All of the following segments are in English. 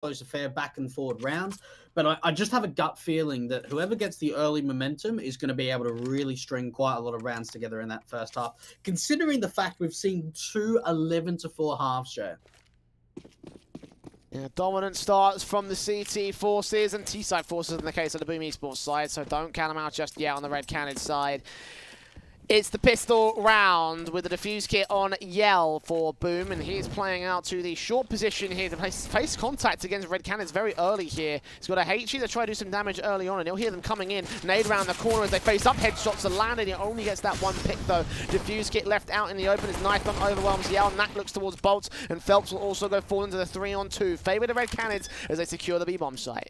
close affair, back and forward rounds. But I just have a gut feeling that whoever gets the early momentum is going to be able to really string quite a lot of rounds together in that first half, considering the fact we've seen 2 11-4 halves, Jay. Yeah, dominant starts from the CT forces and T-side forces in the case of the Boom Esports side, so don't count them out just yet on the Red Canids side. It's the pistol round with the defuse kit on Yell for Boom, and he's playing out to the short position here to face contact against Red Canids very early here. He's got a HE to try to do some damage early on, and you'll hear them coming in. Nade around the corner as they face up. Headshots are landed. He only gets that one pick, though. Defuse kit left out in the open as Knifeon overwhelms Yell. Knack looks towards Bolts, and Phelps will also go fall into the 3-on-2. Favor the Red Canids as they secure the B-bomb site.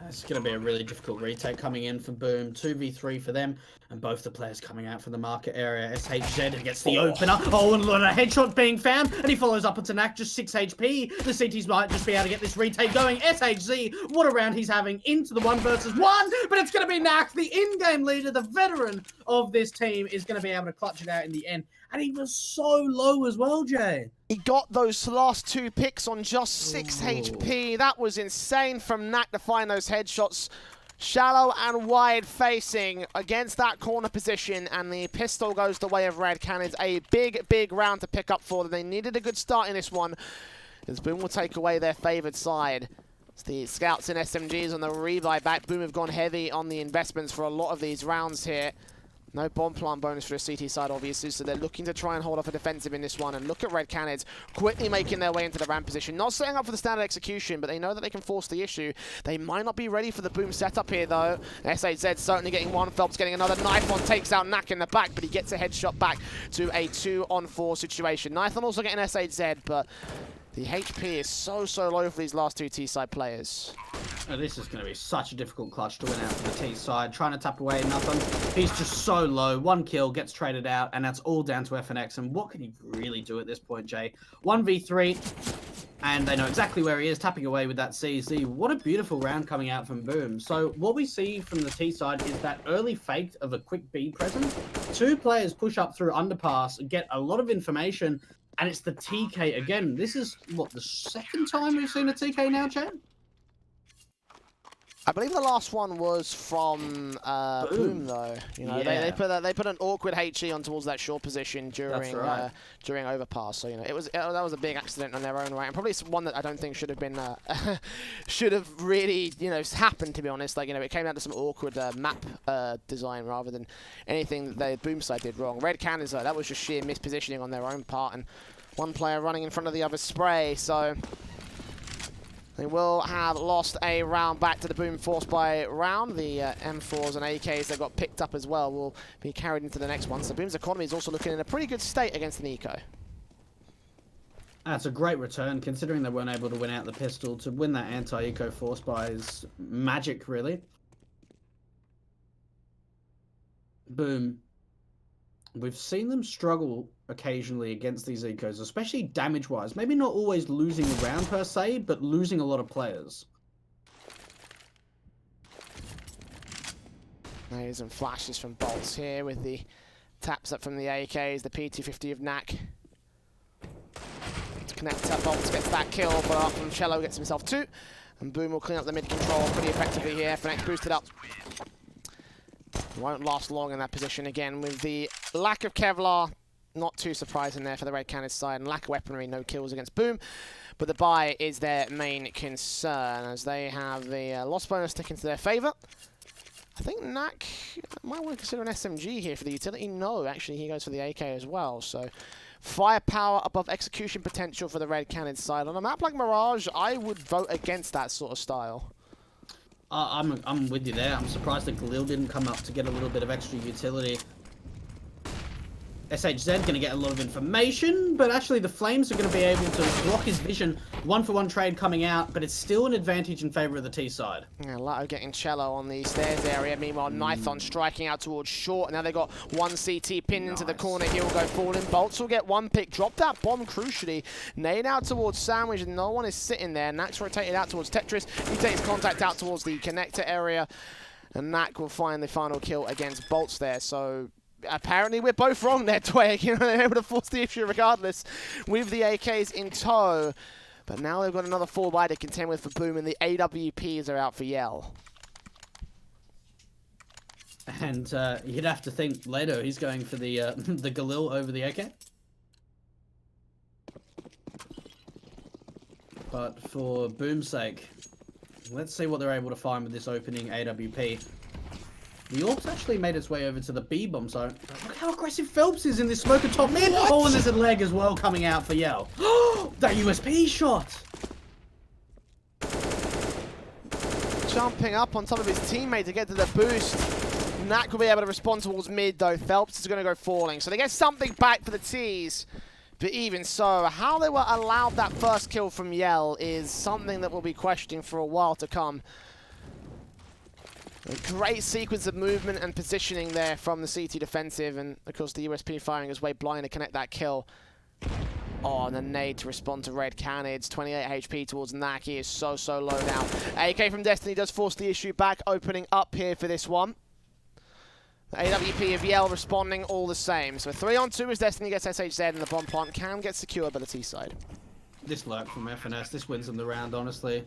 It's going to be a really difficult retake coming in for Boom. 2v3 for them, and both the players coming out from the market area. SHZ gets the opener. Oh, and a headshot being found, and he follows up into Knack, just 6 HP. The CTs might just be able to get this retake going. SHZ, what a round he's having into the 1 versus 1, but it's going to be Knack, the in-game leader, the veteran of this team, is going to be able to clutch it out in the end. And he was so low as well, Jay. He got those last 2 picks on just 6 HP. That was insane from Knack to find those headshots. Shallow and wide facing against that corner position, and the pistol goes the way of Red Canids. A big, big round to pick up for them. They needed a good start in this one, as Boom will take away their favoured side. It's the Scouts and SMGs on the rebuy back. Boom have gone heavy on the investments for a lot of these rounds here. No bomb plant bonus for a CT side, obviously, so they're looking to try and hold off a defensive in this one. And look at Red Canids quickly making their way into the ramp position. Not setting up for the standard execution, but they know that they can force the issue. They might not be ready for the Boom setup here, though. SHZ certainly getting one. Phelps getting another. Knifeon takes out Knack in the back, but he gets a headshot back to a 2-on-4 situation. Knifeon also getting SHZ, but the HP is so low for these last 2 T-side players. Oh, this is going to be such a difficult clutch to win out for the T side. Trying to tap away, nothing. He's just so low. 1 kill, gets traded out, and that's all down to FNX. And what can he really do at this point, Jay? 1v3, and they know exactly where he is, tapping away with that CZ. What a beautiful round coming out from Boom. So what we see from the T side is that early fake of a quick B presence. 2 players push up through underpass, get a lot of information, and it's the TK again. This is, what, the 2nd time we've seen a TK now, Chad? I believe the last one was from Boom, though. You know, yeah. they put an awkward HE on towards that short position during during overpass. So you know, that was a big accident on their own right, and probably one that I don't think should have been should have really happened, to be honest. Like it came down to some awkward map design rather than anything that the Boom side did wrong. Red Canids, that was just sheer mispositioning on their own part, and one player running in front of the other spray. So they will have lost a round back to the Boom force by round. The M4s and AKs that got picked up as well will be carried into the next one. So Boom's economy is also looking in a pretty good state against the Nico. That's a great return, considering they weren't able to win out the pistol. To win that anti-eco force buy is magic, really. Boom. We've seen them struggle occasionally against these ecos, especially damage-wise. Maybe not always losing a round per se, but losing a lot of players. There's some flashes from Bolts here with the taps up from the AKs, the P250 of Knack. To connect up, Bolts gets that kill, but up from Cello gets himself 2. And Boom will clean up the mid control pretty effectively here. FNX boosted up. Won't last long in that position again with the lack of Kevlar. Not too surprising there for the Red Canids side, and lack of weaponry, no kills against Boom. But the buy is their main concern, as they have the loss bonus sticking to their favour. I think Knack might want to consider an SMG here for the utility. No, actually he goes for the AK as well. So firepower above execution potential for the Red Canids side. On a map like Mirage, I would vote against that sort of style. I'm with you there. I'm surprised that Galil didn't come up to get a little bit of extra utility. SHZ going to get a lot of information, but actually the Flames are going to be able to block his vision. 1-for-1 trade coming out, but it's still an advantage in favour of the T side. Yeah, Lato getting Cello on the stairs area. Meanwhile, Knifeon striking out towards short. Now they've got one CT pinned into the corner. He'll go falling. Bolts will get one pick. Drop that bomb crucially. Nade out towards Sandwich. No one is sitting there. Knack's rotated out towards Tetris. He takes contact out towards the connector area. And Knack will find the final kill against Bolts there. So apparently we're both wrong there, Twig. They're able to force the issue regardless with the AKs in tow. But now they've got another 4-buy to contend with for Boom, and the AWPs are out for Yell. And you'd have to think Leto, he's going for the the Galil over the AK. But for Boom's sake, let's see what they're able to find with this opening AWP. The Orb's actually made its way over to the B bomb zone. Look how aggressive Phelps is in this smoke at top mid. Oh, and there's a leg as well coming out for Yell. That USP shot. Jumping up on top of his teammate to get to the boost. Knack will be able to respond towards mid though. Phelps is going to go falling. So they get something back for the T's. But even so, how they were allowed that first kill from Yell is something that we'll be questioning for a while to come. A great sequence of movement and positioning there from the CT defensive, and of course the USP firing his way blind to connect that kill. Oh, and the nade to respond to Red Canids. 28 HP towards Knack. He is so low now. AK from Destiny does force the issue back, opening up here for this one. The AWP of Yell responding all the same. So 3-on-2 as Destiny gets SHZ, and the bomb plant can get secured by the T side. This lurk from FNS, this wins them the round, honestly.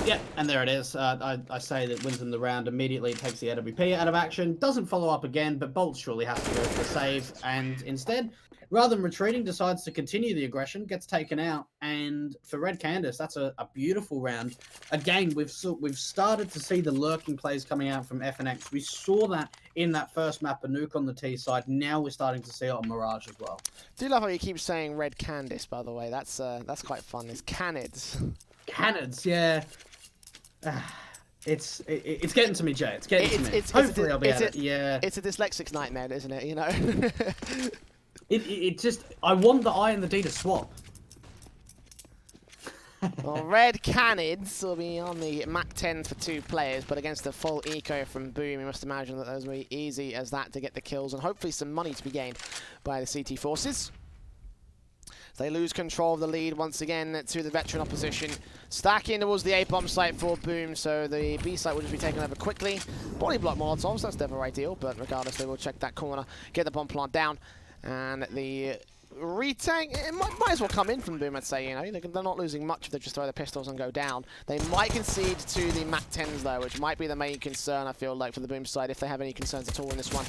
Yeah, and there it is. I say that wins them the round immediately, takes the AWP out of action, doesn't follow up again, but Bolt surely has to go for the save, and instead, rather than retreating, decides to continue the aggression, gets taken out, and for Red Candace, that's a beautiful round. Again, we've started to see the lurking plays coming out from FNX. We saw that in that first map, a nuke on the T side. Now we're starting to see it on Mirage as well. Do love how you keep saying Red Candace, by the way. That's quite fun. It's Canids. Canids, yeah. It's getting to me, Jay. It's getting to me. Hopefully I'll be at it. Yeah. It's a dyslexic's nightmare, isn't it? You know. It just, I want the I and the D to swap. Well, Red Canids will be on the Mac 10 for 2 players, but against the full eco from Boom, you must imagine that those will be easy as that to get the kills, and hopefully some money to be gained by the CT forces. They lose control of the lead once again to the veteran opposition. Stacking towards the A-bomb site for Boom, so the B site will just be taken over quickly. Body block Molotovs, that's never ideal, but regardless, they will check that corner, get the bomb plant down, and the retake, it might as well come in from Boom, I'd say, you know. They're not losing much if they just throw the pistols and go down. They might concede to the Mac 10s, though, which might be the main concern, I feel like, for the Boom side, if they have any concerns at all in this one.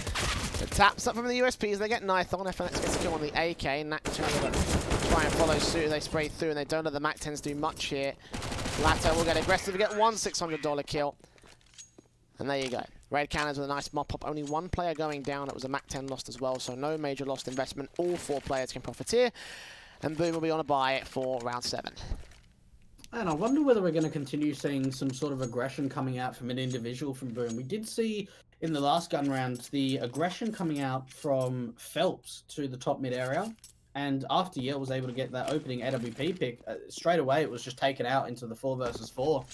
The taps up from the USPs, they get Nithon. FNX gets a kill on the AK. Knack try and follow suit. They spray through, and they don't let the Mac 10s do much here. Lato will get aggressive to get one $600 kill. And there you go. Red Cannons with a nice mop-up. Only one player going down. It was a Mac 10 lost as well, so no major lost investment. All 4 players can profiteer. And Boom will be on a bye for round 7. And I wonder whether we're going to continue seeing some sort of aggression coming out from an individual from Boom. We did see in the last gun round the aggression coming out from Phelps to the top mid area. And after Yale was able to get that opening AWP pick, straight away it was just taken out into the 4 versus 4.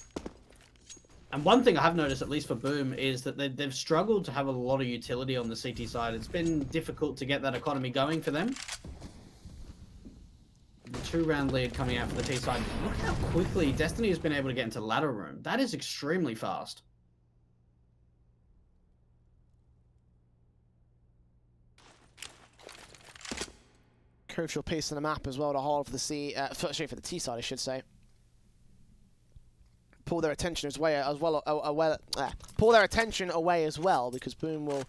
And one thing I have noticed, at least for Boom, is that they've struggled to have a lot of utility on the CT side. It's been difficult to get that economy going for them. The 2-round lead coming out for the T side. Look how quickly Destiny has been able to get into ladder room. That is extremely fast. Crucial piece of the map as well to hold for the for the T side, I should say. Pull their attention pull their attention away as well, because Boom will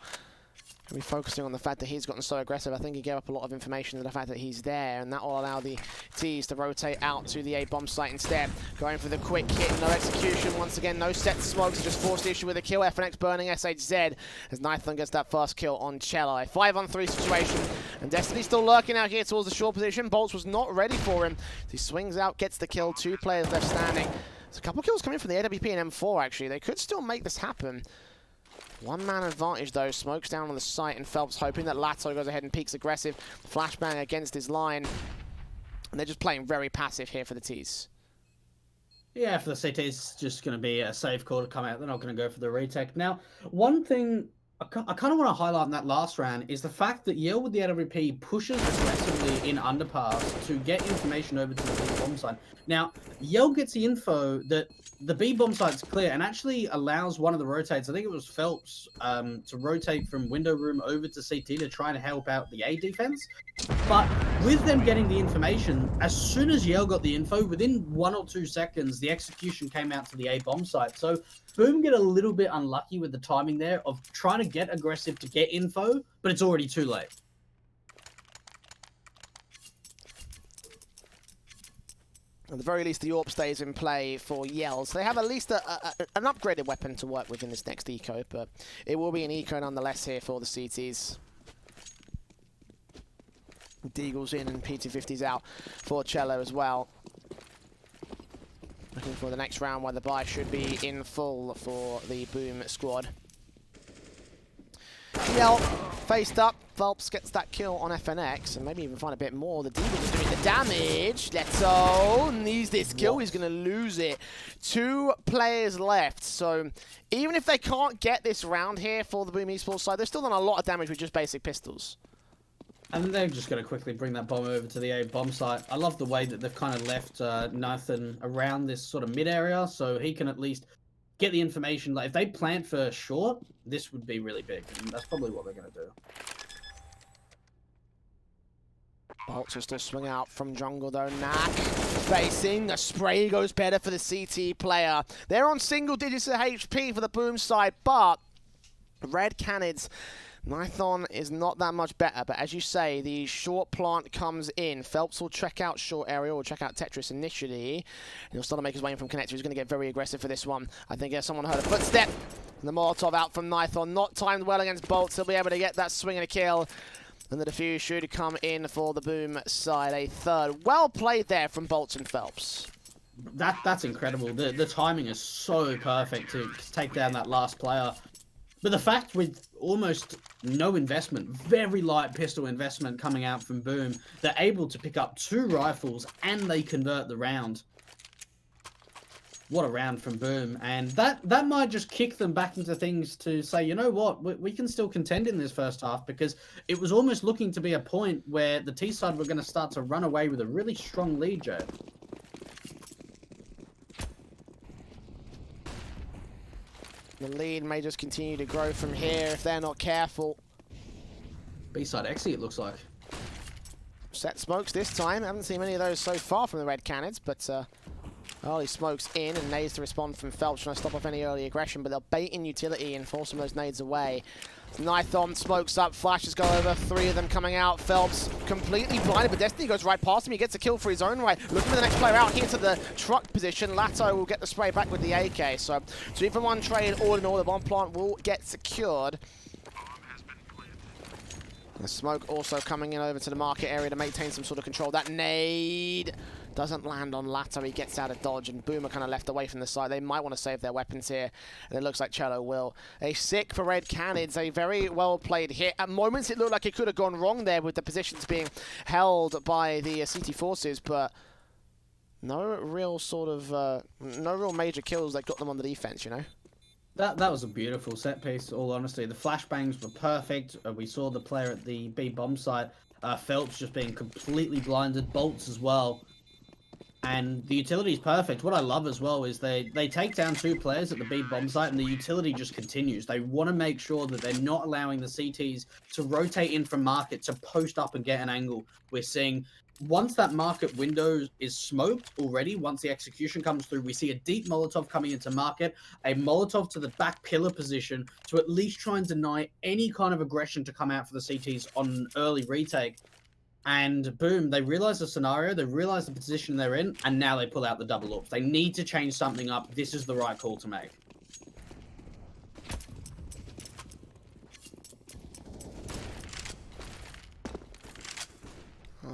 be focusing on the fact that he's gotten so aggressive. I think he gave up a lot of information to the fact that he's there, and that will allow the T's to rotate out to the A-bomb site instead. Going for the quick hit, no execution. Once again, no set smokes, just forced the issue with a kill. FNX burning SHZ as Nithon gets that first kill on Cello. A 5-on-3 situation, and Destiny still lurking out here towards the short position. Bolts was not ready for him. He swings out, gets the kill. 2 players left standing. There's a couple kills coming from the AWP and M4, actually. They could still make this happen. 1-man advantage, though. Smokes down on the site, and Phelps hoping that Lato goes ahead and peeks aggressive. Flashbang against his line. And they're just playing very passive here for the T's. Yeah, for the CT, it's just going to be a safe call to come out. They're not going to go for the retake. Now, one thing I kind of want to highlight in that last round is the fact that Yale with the AWP pushes aggressively in underpass to get information over to the B bomb site. Now, Yale gets the info that the B bomb site's clear and actually allows one of the rotates, I think it was Phelps, to rotate from window room over to CT to try and help out the A defense. But with them getting the information, as soon as Yale got the info, within 1 or 2 seconds, the execution came out to the A bomb site. So Boom get a little bit unlucky with the timing there of trying to get aggressive to get info, but it's already too late. At the very least, the AWP stays in play for Yale. So they have at least an upgraded weapon to work with in this next eco, but it will be an eco nonetheless here for the CTs. Deagle's in and P250's out for Cello as well. Looking for the next round where the buy should be in full for the Boom squad. Yell faced up. Phelps gets that kill on FNX and maybe even find a bit more. The Deagle is doing the damage. Leto needs this kill. He's going to lose it. 2 players left. So even if they can't get this round here for the Boom Esports side, they've still done a lot of damage with just basic pistols. And they're just going to quickly bring that bomb over to the A bomb site. I love the way that they've kind of left Nathan around this sort of mid area, so he can at least get the information. Like if they plant for short, this would be really big, and that's probably what they're going to do. Bolts will still swing out from jungle though. Knack facing. A spray goes better for the CT player. They're on single digits of HP for the Boom side, but Red Canids. Nython is not that much better, but as you say, the short plant comes in. Phelps will check out short area, or check out Tetris initially. And he'll start to make his way in from connector. He's going to get very aggressive for this one. I think someone heard a footstep. And the Molotov out from Nython. Not timed well against Bolts. He'll be able to get that swing and a kill. And the defuse should come in for the Boom side. A third. Well played there from Bolts and Phelps. That's incredible. The timing is so perfect to take down that last player. But the fact with almost no investment, very light pistol investment coming out from Boom, they're able to pick up 2 rifles and they convert the round. What a round from Boom. And that might just kick them back into things to say, you know what, we can still contend in this first half, because it was almost looking to be a point where the T side were going to start to run away with a really strong lead, Joe. The lead may just continue to grow from here if they're not careful. B-side exit, it looks like. Set smokes this time. Haven't seen many of those so far from the Red Canids, but early smokes in and nades to respond from Phelps, trying to stop off any early aggression, but they'll bait in utility and force some of those nades away. Nython smokes up, flashes go over, 3 of them coming out. Phelps completely blinded, but Destiny goes right past him. He gets a kill for his own right. Looking for the next player out here to the truck position. Lato will get the spray back with the AK. So 2-for-1 trade all in all. The bomb plant will get secured. The smoke also coming in over to the market area to maintain some sort of control. That nade doesn't land on Lato. He gets out of dodge, and Boom are kind of left away from the side. They might want to save their weapons here, and it looks like Cello will. A sick for Red Canids, a very well played hit. At moments, it looked like it could have gone wrong there with the positions being held by the CT forces, but no real sort of, no real major kills that got them on the defense, you know? That was a beautiful set piece, all honesty. The flashbangs were perfect. We saw the player at the B bomb site, Phelps just being completely blinded, Bolts as well. And the utility is perfect. What I love as well is they take down 2 players at the B bomb site, and the utility just continues. They want to make sure that they're not allowing the CTs to rotate in from market to post up and get an angle. We're seeing once that market window is smoked already, once the execution comes through, we see a deep Molotov coming into market, a Molotov to the back pillar position to at least try and deny any kind of aggression to come out for the CTs on an early retake. And boom, they realize the scenario, they realize the position they're in, and now they pull out the double AWP. They need to change something up. This is the right call to make.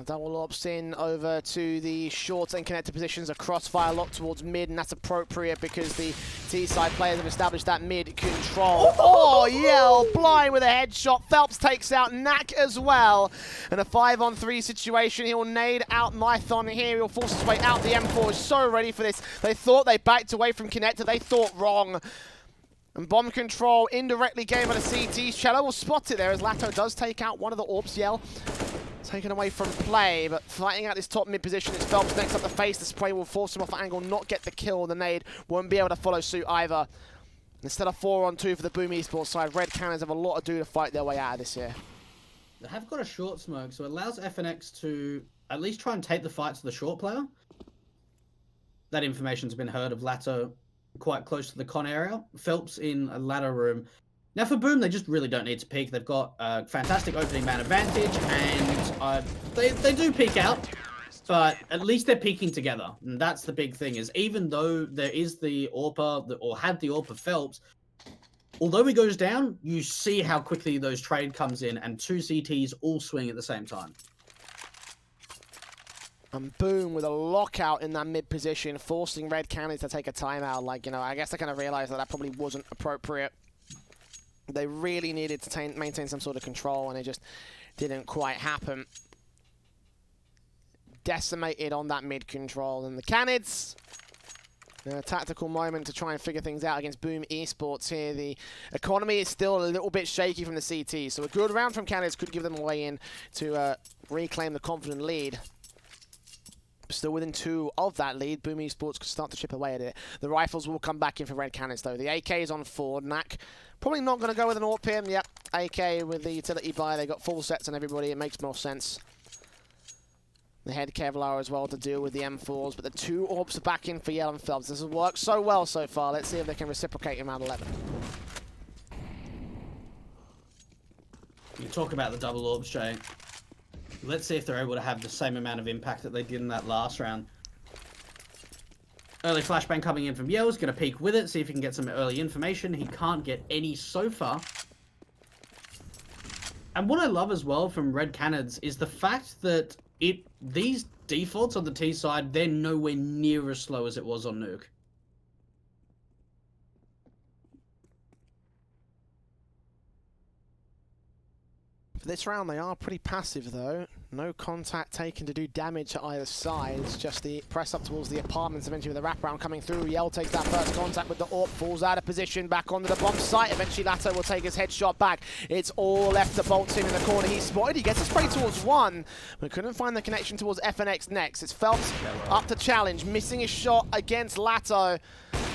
Double ops in over to the short and connected positions, a crossfire lock towards mid, and that's appropriate because the T-side players have established that mid control. Oh, Yell, blind with a headshot. Phelps takes out Knack as well. And a 5-on-3 situation. He'll nade out Nython here. He'll force his way out. The M4 is so ready for this. They thought they backed away from connector. They thought wrong. And bomb control indirectly gave it a CT. Cello will spot it there as Lato does take out one of the orbs. Yell taken away from play, but fighting out this top mid position. It's Phelps next up the face. The spray will force him off the angle, not get the kill. The nade won't be able to follow suit either. Instead of 4-on-2 for the Boom Esports side, Red Canids have a lot to do to fight their way out of this here. They have got a short smoke, so it allows FNX to at least try and take the fight to the short player. That information's been heard of Lato quite close to the con area. Phelps in a ladder room. Now for Boom, they just really don't need to peek. They've got a fantastic opening man advantage, and they do peek out, but at least they're peeking together. And that's the big thing, is even though there is the AWPer, or had the AWPer Phelps, although he goes down, you see how quickly those trade comes in, and 2 CTs all swing at the same time. And Boom with a lockout in that mid position, forcing Red Canids to take a timeout. Like, you know, I guess they kind of realized that probably wasn't appropriate. They really needed to maintain some sort of control, and it just didn't quite happen. Decimated on that mid control, and the Canids, a tactical moment to try and figure things out against Boom Esports here. The economy is still a little bit shaky from the CT, so a good round from Canids could give them a way in to reclaim the confident lead. Still within 2 of that lead, Boom Esports could start to chip away at it. The rifles will come back in for Red Canids though. The AK is on 4. Knack probably not going to go with an AWP here. Yep, AK with the utility buy. They got full sets on everybody. It makes more sense. The head Kevlar as well to deal with the M4s, but the 2 AWPs are back in for Yell and Phelps. This has worked so well so far. Let's see if they can reciprocate in round 11. You talk about the double orbs, Jay. Let's see if they're able to have the same amount of impact that they did in that last round. Early flashbang coming in from Yell's going to peek with it, see if he can get some early information. He can't get any so far. And what I love as well from Red Canids is the fact that these defaults on the T side, they're nowhere near as slow as it was on Nuke. For this round, they are pretty passive, though. No contact taken to do damage to either side. It's just the press up towards the apartments, eventually with the wraparound coming through. Yell takes that first contact with the AWP, falls out of position, back onto the bomb site. Eventually, Lato will take his headshot back. It's all left to Bolts in the corner. He's spotted. He gets a spray towards 1, but couldn't find the connection towards FNX next. It's Phelps up to challenge, missing his shot against Lato.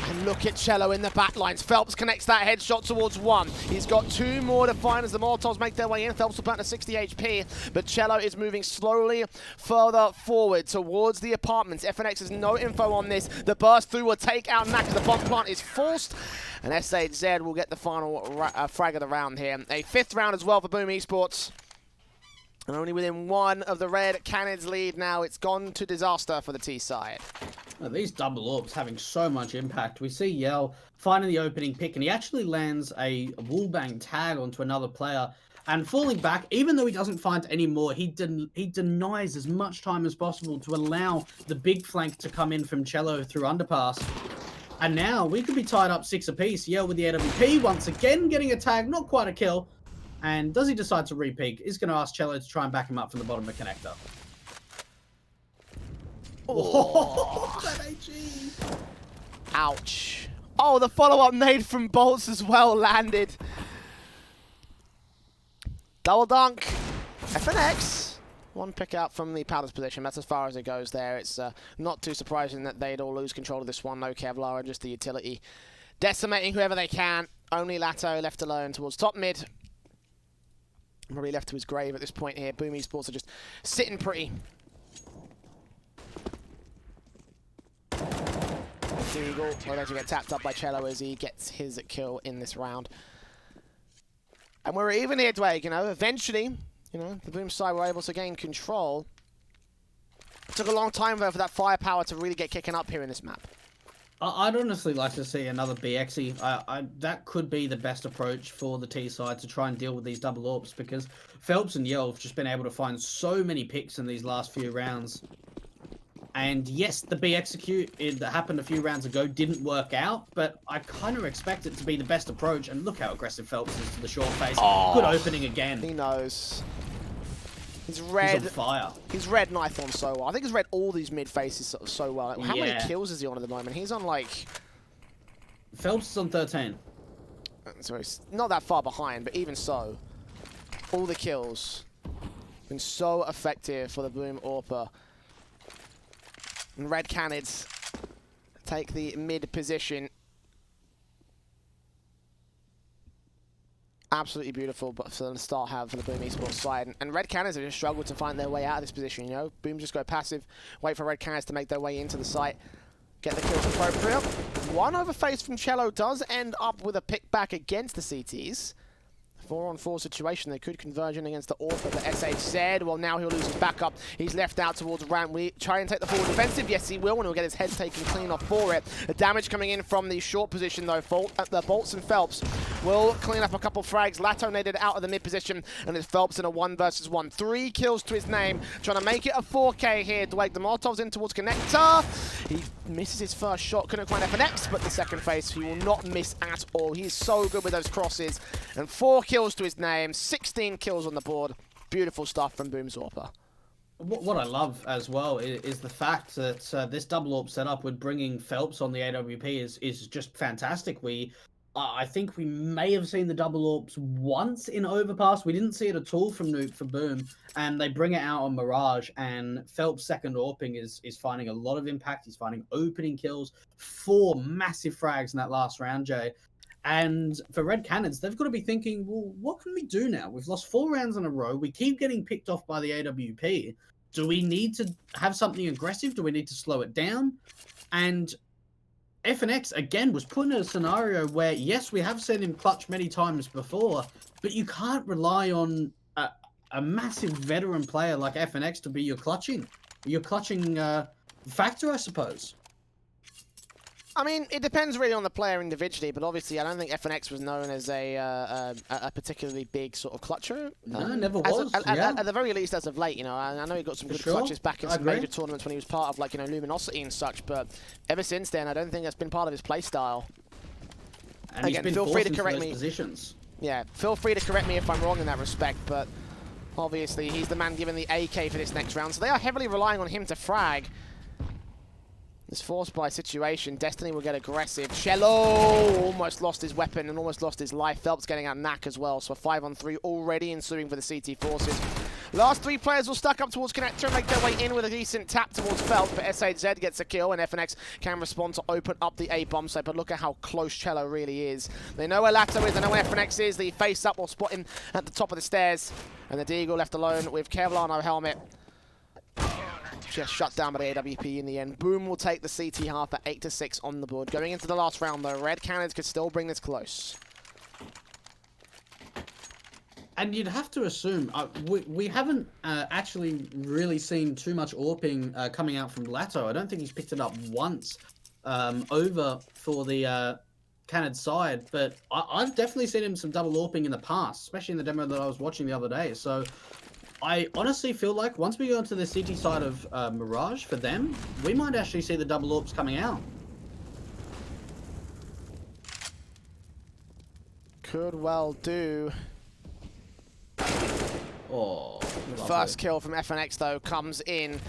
And look at Cello in the back lines. Phelps connects that headshot towards 1. He's got 2 more to find as the Molotovs make their way in. Phelps will back to 60 HP, but Cello is moving slowly further forward towards the apartments. FNX has no info on this. The burst through will take out Knack as the bomb plant is forced. And S8Z will get the final frag of the round here. A 5th round as well for Boom Esports. And only within 1 of the Red Canids lead now. It's gone to disaster for the T side. Well, these double orbs having so much impact. We see Yell finding the opening pick, and he actually lands a wallbang tag onto another player. And falling back, even though he doesn't find any more, he denies as much time as possible to allow the big flank to come in from Cello through underpass. And now we could be tied up 6 apiece. Yell with the AWP once again getting a tag, not quite a kill. And does he decide to re-peek? He's going to ask Cello to try and back him up from the bottom of the connector. Oh, that AG. Ouch. Oh, the follow-up nade from Bolts as well landed. Double dunk. FNX. 1 pick out from the Powder's position. That's as far as it goes there. It's not too surprising that they'd all lose control of this one. No Kevlar and just the utility. Decimating whoever they can. Only Lato left alone towards top mid. Probably left to his grave at this point here. Boom Esports are just sitting pretty. Deagle will actually get tapped up by Cello as he gets his kill in this round. And we're even here, Dwayne, you know, eventually, you know, the Boom side were able to gain control. It took a long time, though, for that firepower to really get kicking up here in this map. I'd honestly like to see another BXE. That could be the best approach for the T side to try and deal with these double AWPs, because Phelps and Yell have just been able to find so many picks in these last few rounds. And yes, the B execute that happened a few rounds ago didn't work out, but I kind of expect it to be the best approach. And look how aggressive Phelps is to the short face. Oh, good opening again. He knows. He's read. He's on fire. He's read Nithorn so well. I think he's read all these mid faces so well. Like, how many kills is he on at the moment? He's on like. Phelps is on 13. So it's not that far behind, but even so, all the kills been so effective for the Boom AWPer. And Red Canids take the mid position. Absolutely beautiful, but for the start have for the Boom Esports side. And Red Canids have just struggled to find their way out of this position, you know? Boom just go passive, wait for Red Canids to make their way into the site, get the kills appropriate. One overface from Cello does end up with a pick back against the CTs. 4-on-4 situation, they could converge in against the AWPer, but SHZ, well, now he'll lose his backup. He's left out towards ramp. We try and take the forward defensive. Yes, he will, and he'll get his head taken clean off for it. The damage coming in from the short position, though. The Bolts and Phelps will clean up a couple frags. Lato naded out of the mid position, and it's Phelps in a 1-versus-1. 3 kills to his name, trying to make it a 4K here. Dwight the Molotov's in towards Connector. He misses his first shot, couldn't find FNX, but the second phase he will not miss at all. He's so good with those crosses, and 4 kills to his name, 16 kills on the board. Beautiful stuff from Boom AWPer. What I love as well is the fact that this double AWP setup with bringing Phelps on the AWP is just fantastic. I think we may have seen the double AWPs once in Overpass. We didn't see it at all from Nuke for Boom, and they bring it out on Mirage, and Phelps' second AWPing is finding a lot of impact. He's finding opening kills, 4 massive frags in that last round, Jay. And for Red Canids, they've got to be thinking, well, what can we do now? We've lost 4 rounds in a row. We keep getting picked off by the AWP. Do we need to have something aggressive? Do we need to slow it down? And FNX, again, was put in a scenario where, yes, we have seen him clutch many times before, but you can't rely on a massive veteran player like FNX to be your clutching factor, I suppose. I mean, it depends really on the player individually, but obviously I don't think FNX was known as a particularly big sort of clutcher. No, never was. At the very least, as of late, you know, I know he got some good clutches back in some major tournaments when he was part of, like, you know, Luminosity and such, but ever since then, I don't think that's been part of his play style. And again, feel free to correct me. Positions. Yeah, feel free to correct me if I'm wrong in that respect, but obviously he's the man given the AK for this next round, so they are heavily relying on him to frag. It's forced by situation. Destiny will get aggressive. Cello almost lost his weapon and almost lost his life. Phelps getting out Knack as well. So a 5-on-3 already ensuing for the CT forces. Last 3 players will stack up towards Connector and make their way in with a decent tap towards Phelps. But SHZ gets a kill and FNX can respond to open up the A bomb site. But look at how close Cello really is. They know where Lato is. They know where FNX is. The face up will spot him at the top of the stairs. And the Deagle left alone with Kevlar no helmet. Just shut down by the AWP in the end. Boom will take the CT half at 8-6 on the board. Going into the last round, though, Red Canids could still bring this close. And you'd have to assume, we haven't actually really seen too much AWPing coming out from Lato. I don't think he's picked it up once over for the Canids side, but I've definitely seen him some double AWPing in the past, especially in the demo that I was watching the other day. So I honestly feel like once we go into the CT side of Mirage, for them, we might actually see the double AWPs coming out. Could well do. Oh, First kill from FNX, though, comes in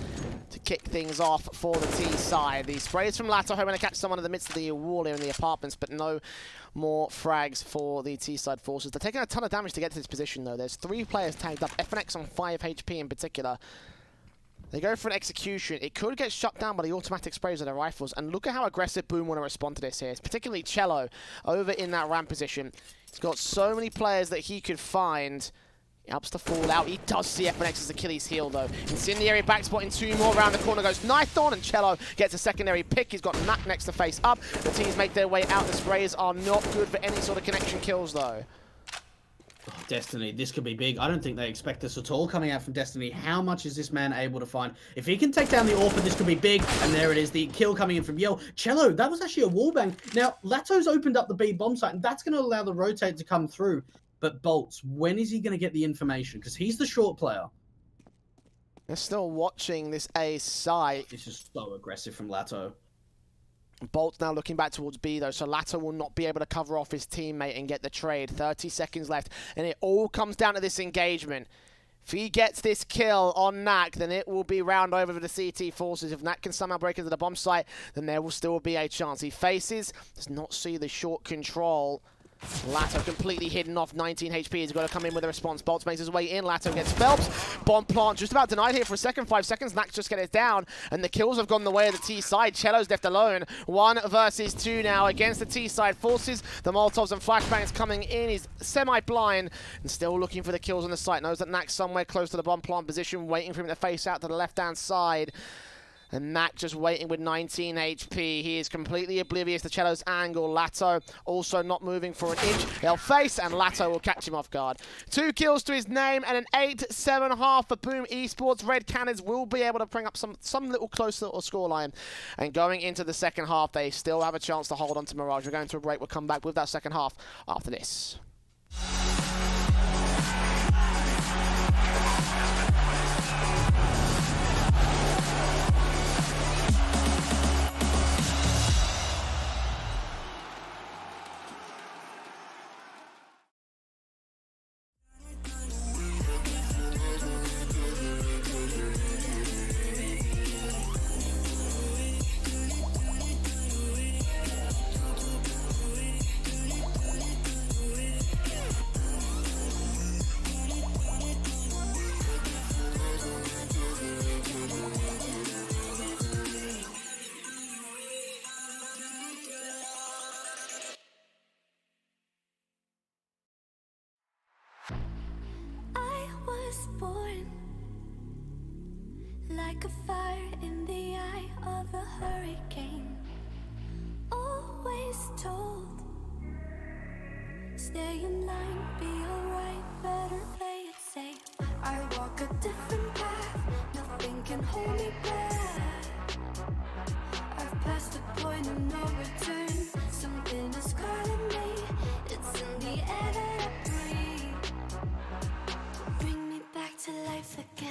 to kick things off for the T side. The sprays from Lato hoping to catch someone in the midst of the wall here in the apartments, but no more frags for the T side forces. They're taking a ton of damage to get to this position, though. There's 3 players tagged up, FNX on 5 HP in particular. They go for an execution. It could get shut down by the automatic sprays of their rifles, and look at how aggressive Boom want to respond to this here. It's particularly Cello over in that ramp position. He's got so many players that he could find. He helps to fall out. He does see FNX's Achilles heel, though. Incendiary back spotting 2 more around the corner. Goes Knife on, and Cello gets a secondary pick. He's got Knack next to face up. The teams make their way out. The sprays are not good for any sort of connection kills, though. Oh, Destiny, this could be big. I don't think they expect this at all coming out from Destiny. How much is this man able to find? If he can take down the AWPer, this could be big. And there it is, the kill coming in from Yell. Cello, that was actually a wallbang. Now, Lato's opened up the B bomb site, and that's going to allow the rotate to come through. But Bolts, when is he going to get the information? Because he's the short player. They're still watching this A site. This is so aggressive from Lato. Bolt's now looking back towards B, though, so Lato will not be able to cover off his teammate and get the trade. 30 seconds left, and it all comes down to this engagement. If he gets this kill on Knack, then it will be round over for the CT forces. If Knack can somehow break into the bomb site, then there will still be a chance. He faces, does not see the short control. Lato completely hidden off, 19 HP. He's got to come in with a response. Bolts makes his way in. Lato gets Phelps. Bomb plant just about denied here for a second. 5 seconds. Nax just get it down. And the kills have gone the way of the T side. Cello's left alone. 1 versus 2 now against the T side. Forces the Molotovs and flashbangs coming in. He's semi-blind and still looking for the kills on the site. Knows that Nax somewhere close to the bomb plant position, waiting for him to face out to the left-hand side. And Mac just waiting with 19 HP. He is completely oblivious to Cello's angle. Lato also not moving for an inch. They'll face, and Lato will catch him off guard. 2 kills to his name, and an 8-7.5 for Boom Esports. Red Canids will be able to bring up some little closer or scoreline. And going into the second half, they still have a chance to hold on to Mirage. We're going to a break. We'll come back with that second half after this. Born like a fire in the eye of a hurricane. Always told, stay in line, be alright, better play it safe. I walk a different path, nothing can hold me back. I've passed the point of no return. Something is calling me, it's in the air that I breathe. Bring me back to life again.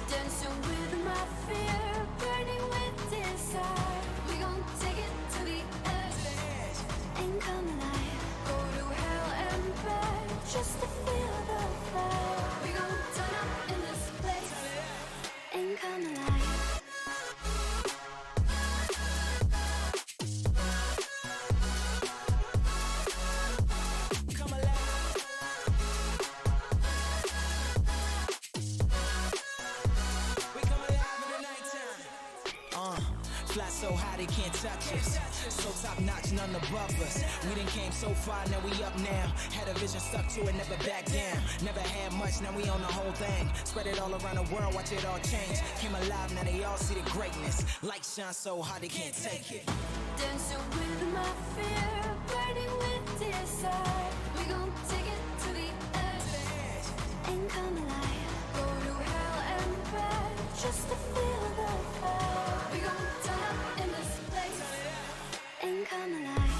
Dancing with my fear, burning with desire. We gon' take it to the edge and come alive. Go to hell and back just to feel the fire. We gon' turn up in this place and come alive. Fly so high they can't touch us. So top notch, none above us. We done came so far, now we up now. Had a vision, stuck to it, never back down. Never had much, now we on the whole thing. Spread it all around the world, watch it all change. Came alive, now they all see the greatness. Light shine so hard they can't take it. Dancing with my fear, burning with desire. We gon' take it to the edge and come alive. Go to hell and back just to feel the fire. We gon' turn up in this place and come alive.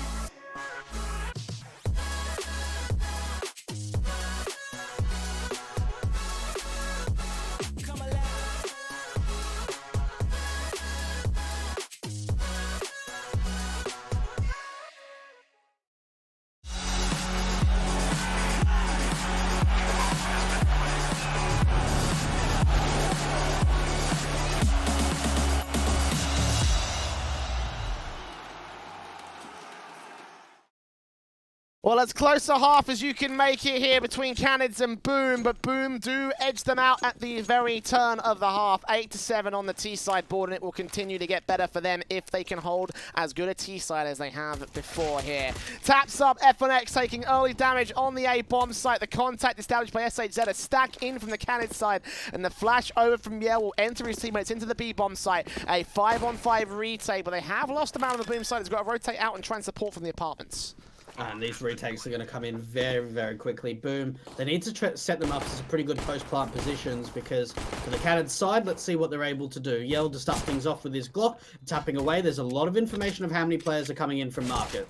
Well, as close a half as you can make it here between Canids and Boom, but Boom do edge them out at the very turn of the half. 8-7 on the T-side board, and it will continue to get better for them if they can hold as good a T-side as they have before here. Taps up, F1X taking early damage on the A-bomb site. The contact established by SHZ, a stack in from the Canids side, and the flash over from Yale will enter his teammates into the B-bomb site. A 5-on-5 retake, but they have lost a man on the Boom side. He's got to rotate out and try and support from the apartments. And these retakes are going to come in very, very quickly. Boom. They need to set them up as pretty good post-plant positions because for the Canids side, let's see what they're able to do. Yell to start things off with his Glock, tapping away. There's a lot of information of how many players are coming in from market.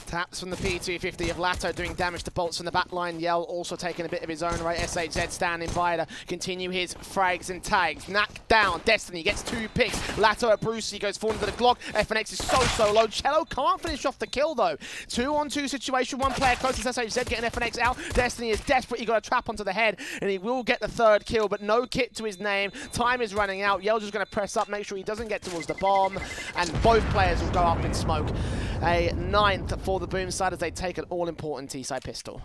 Taps from the P250 of Lato doing damage to bolts from the back line. Yell also taking a bit of his own right. SHZ standing by to continue his frags and tags. Knock down. Destiny gets 2 picks. Lato at Brucey goes forward to the Glock. FNX is so low. Cello can't finish off the kill though. 2-on-2 situation. One player closest SHZ getting FNX out. Destiny is desperate. He got a trap onto the head and he will get the 3rd kill, but no kit to his name. Time is running out. Yell's just going to press up, make sure he doesn't get towards the bomb, and both players will go up in smoke. A 9th for the Boom side as they take an all-important T-side pistol.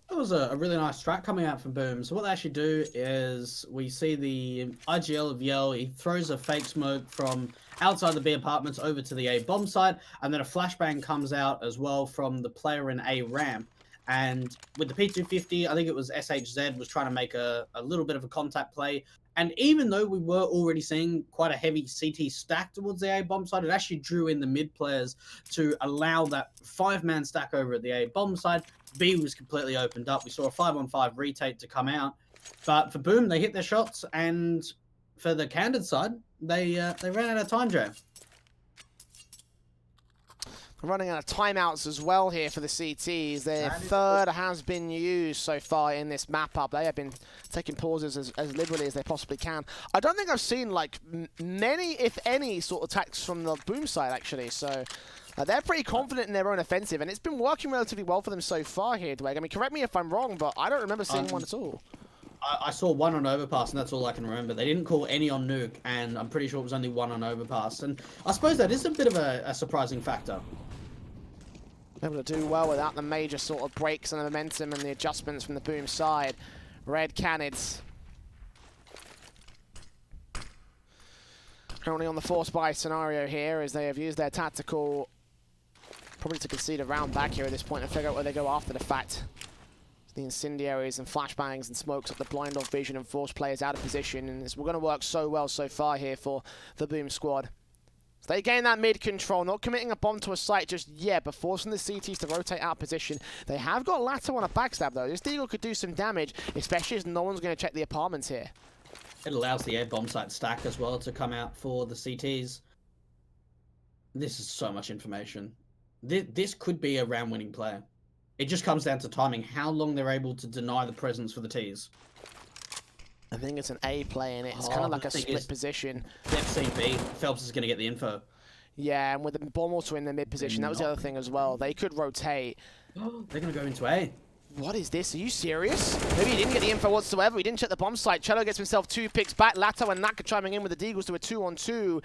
That was a really nice strat coming out from Boom. So what they actually do is we see the IGL of Yell. He throws a fake smoke from outside the B apartments over to the A bomb site, and then a flashbang comes out as well from the player in A ramp. And with the P250, I think it was SHZ was trying to make a little bit of a contact play. And even though we were already seeing quite a heavy CT stack towards the A bomb side, it actually drew in the mid players to allow that 5-man stack over at the A bomb side. B was completely opened up. We saw a 5-on-5 retake to come out. But for Boom, they hit their shots. And for the Canids side, they ran out of time, Jay. Running out of timeouts as well here for the CTs. Their third has been used so far in this map up. They have been taking pauses as liberally as they possibly can. I don't think I've seen like many, if any, sort of attacks from the Boom side actually. So they're pretty confident in their own offensive, and it's been working relatively well for them so far here, Dweg. I mean, correct me if I'm wrong, but I don't remember seeing one at all. I saw one on overpass, and that's all I can remember. They didn't call any on nuke, and I'm pretty sure it was only one on overpass. And I suppose that is a bit of a surprising factor. Able to do well without the major sort of breaks and the momentum and the adjustments from the Boom side. Red Canids currently on the force buy scenario here as they have used their tactical probably to concede a round back here at this point and figure out where they go after the fact. The incendiaries and flashbangs and smokes up the blind off vision and force players out of position, and we're going to work so well so far here for the Boom squad. So they gain that mid control, not committing a bomb to a site just yet, but forcing the CTs to rotate out of position. They have got Lato on a backstab though. This Deagle could do some damage, especially as no one's going to check the apartments here. It allows the air bomb site stack as well to come out for the CTs. This is so much information. This could be a round-winning play. It just comes down to timing, how long they're able to deny the presence for the Ts. I think it's an A play, and it's kind of like a split position. They've seen B. Phelps is going to get the info. Yeah, and with the bomb also in the mid position, that was the other thing as well. They could rotate. They're going to go into A. What is this? Are you serious? Maybe he didn't get the info whatsoever. He didn't check the bomb site. Cello gets himself 2 picks back. Lato and Naka chiming in with the Deagles to a 2-on-2.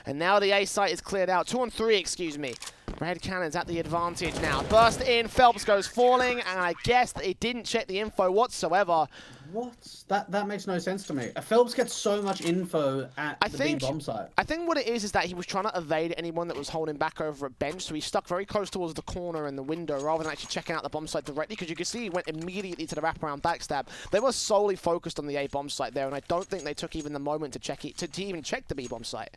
And now the A site is cleared out. 2-on-3, excuse me. Red Cannon's at the advantage now. Burst in. Phelps goes falling. And I guess that he didn't check the info whatsoever. What? That makes no sense to me. Phelps gets so much info at the B bomb site. I think what it is that he was trying to evade anyone that was holding back over a bench, so he stuck very close towards the corner and the window rather than actually checking out the bomb site directly, because you can see he went immediately to the wraparound backstab. They were solely focused on the A bomb site there, and I don't think they took even the moment to check it to even check the B bomb site.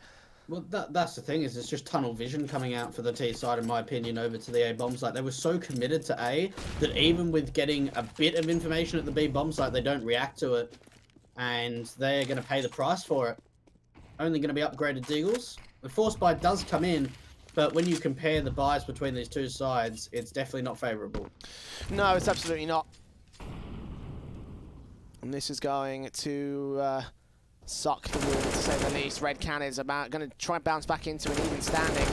Well, that's the thing, is it's just tunnel vision coming out for the T side, in my opinion, over to the A bomb site. They were so committed to A that even with getting a bit of information at the B bomb site, they don't react to it. And they're going to pay the price for it. Only going to be upgraded Deagles. The force buy does come in, but when you compare the buys between these two sides, it's definitely not favourable. No, it's absolutely not. And this is going to suck the wound, to say the least. Red Cannon is going to try and bounce back into an even standing.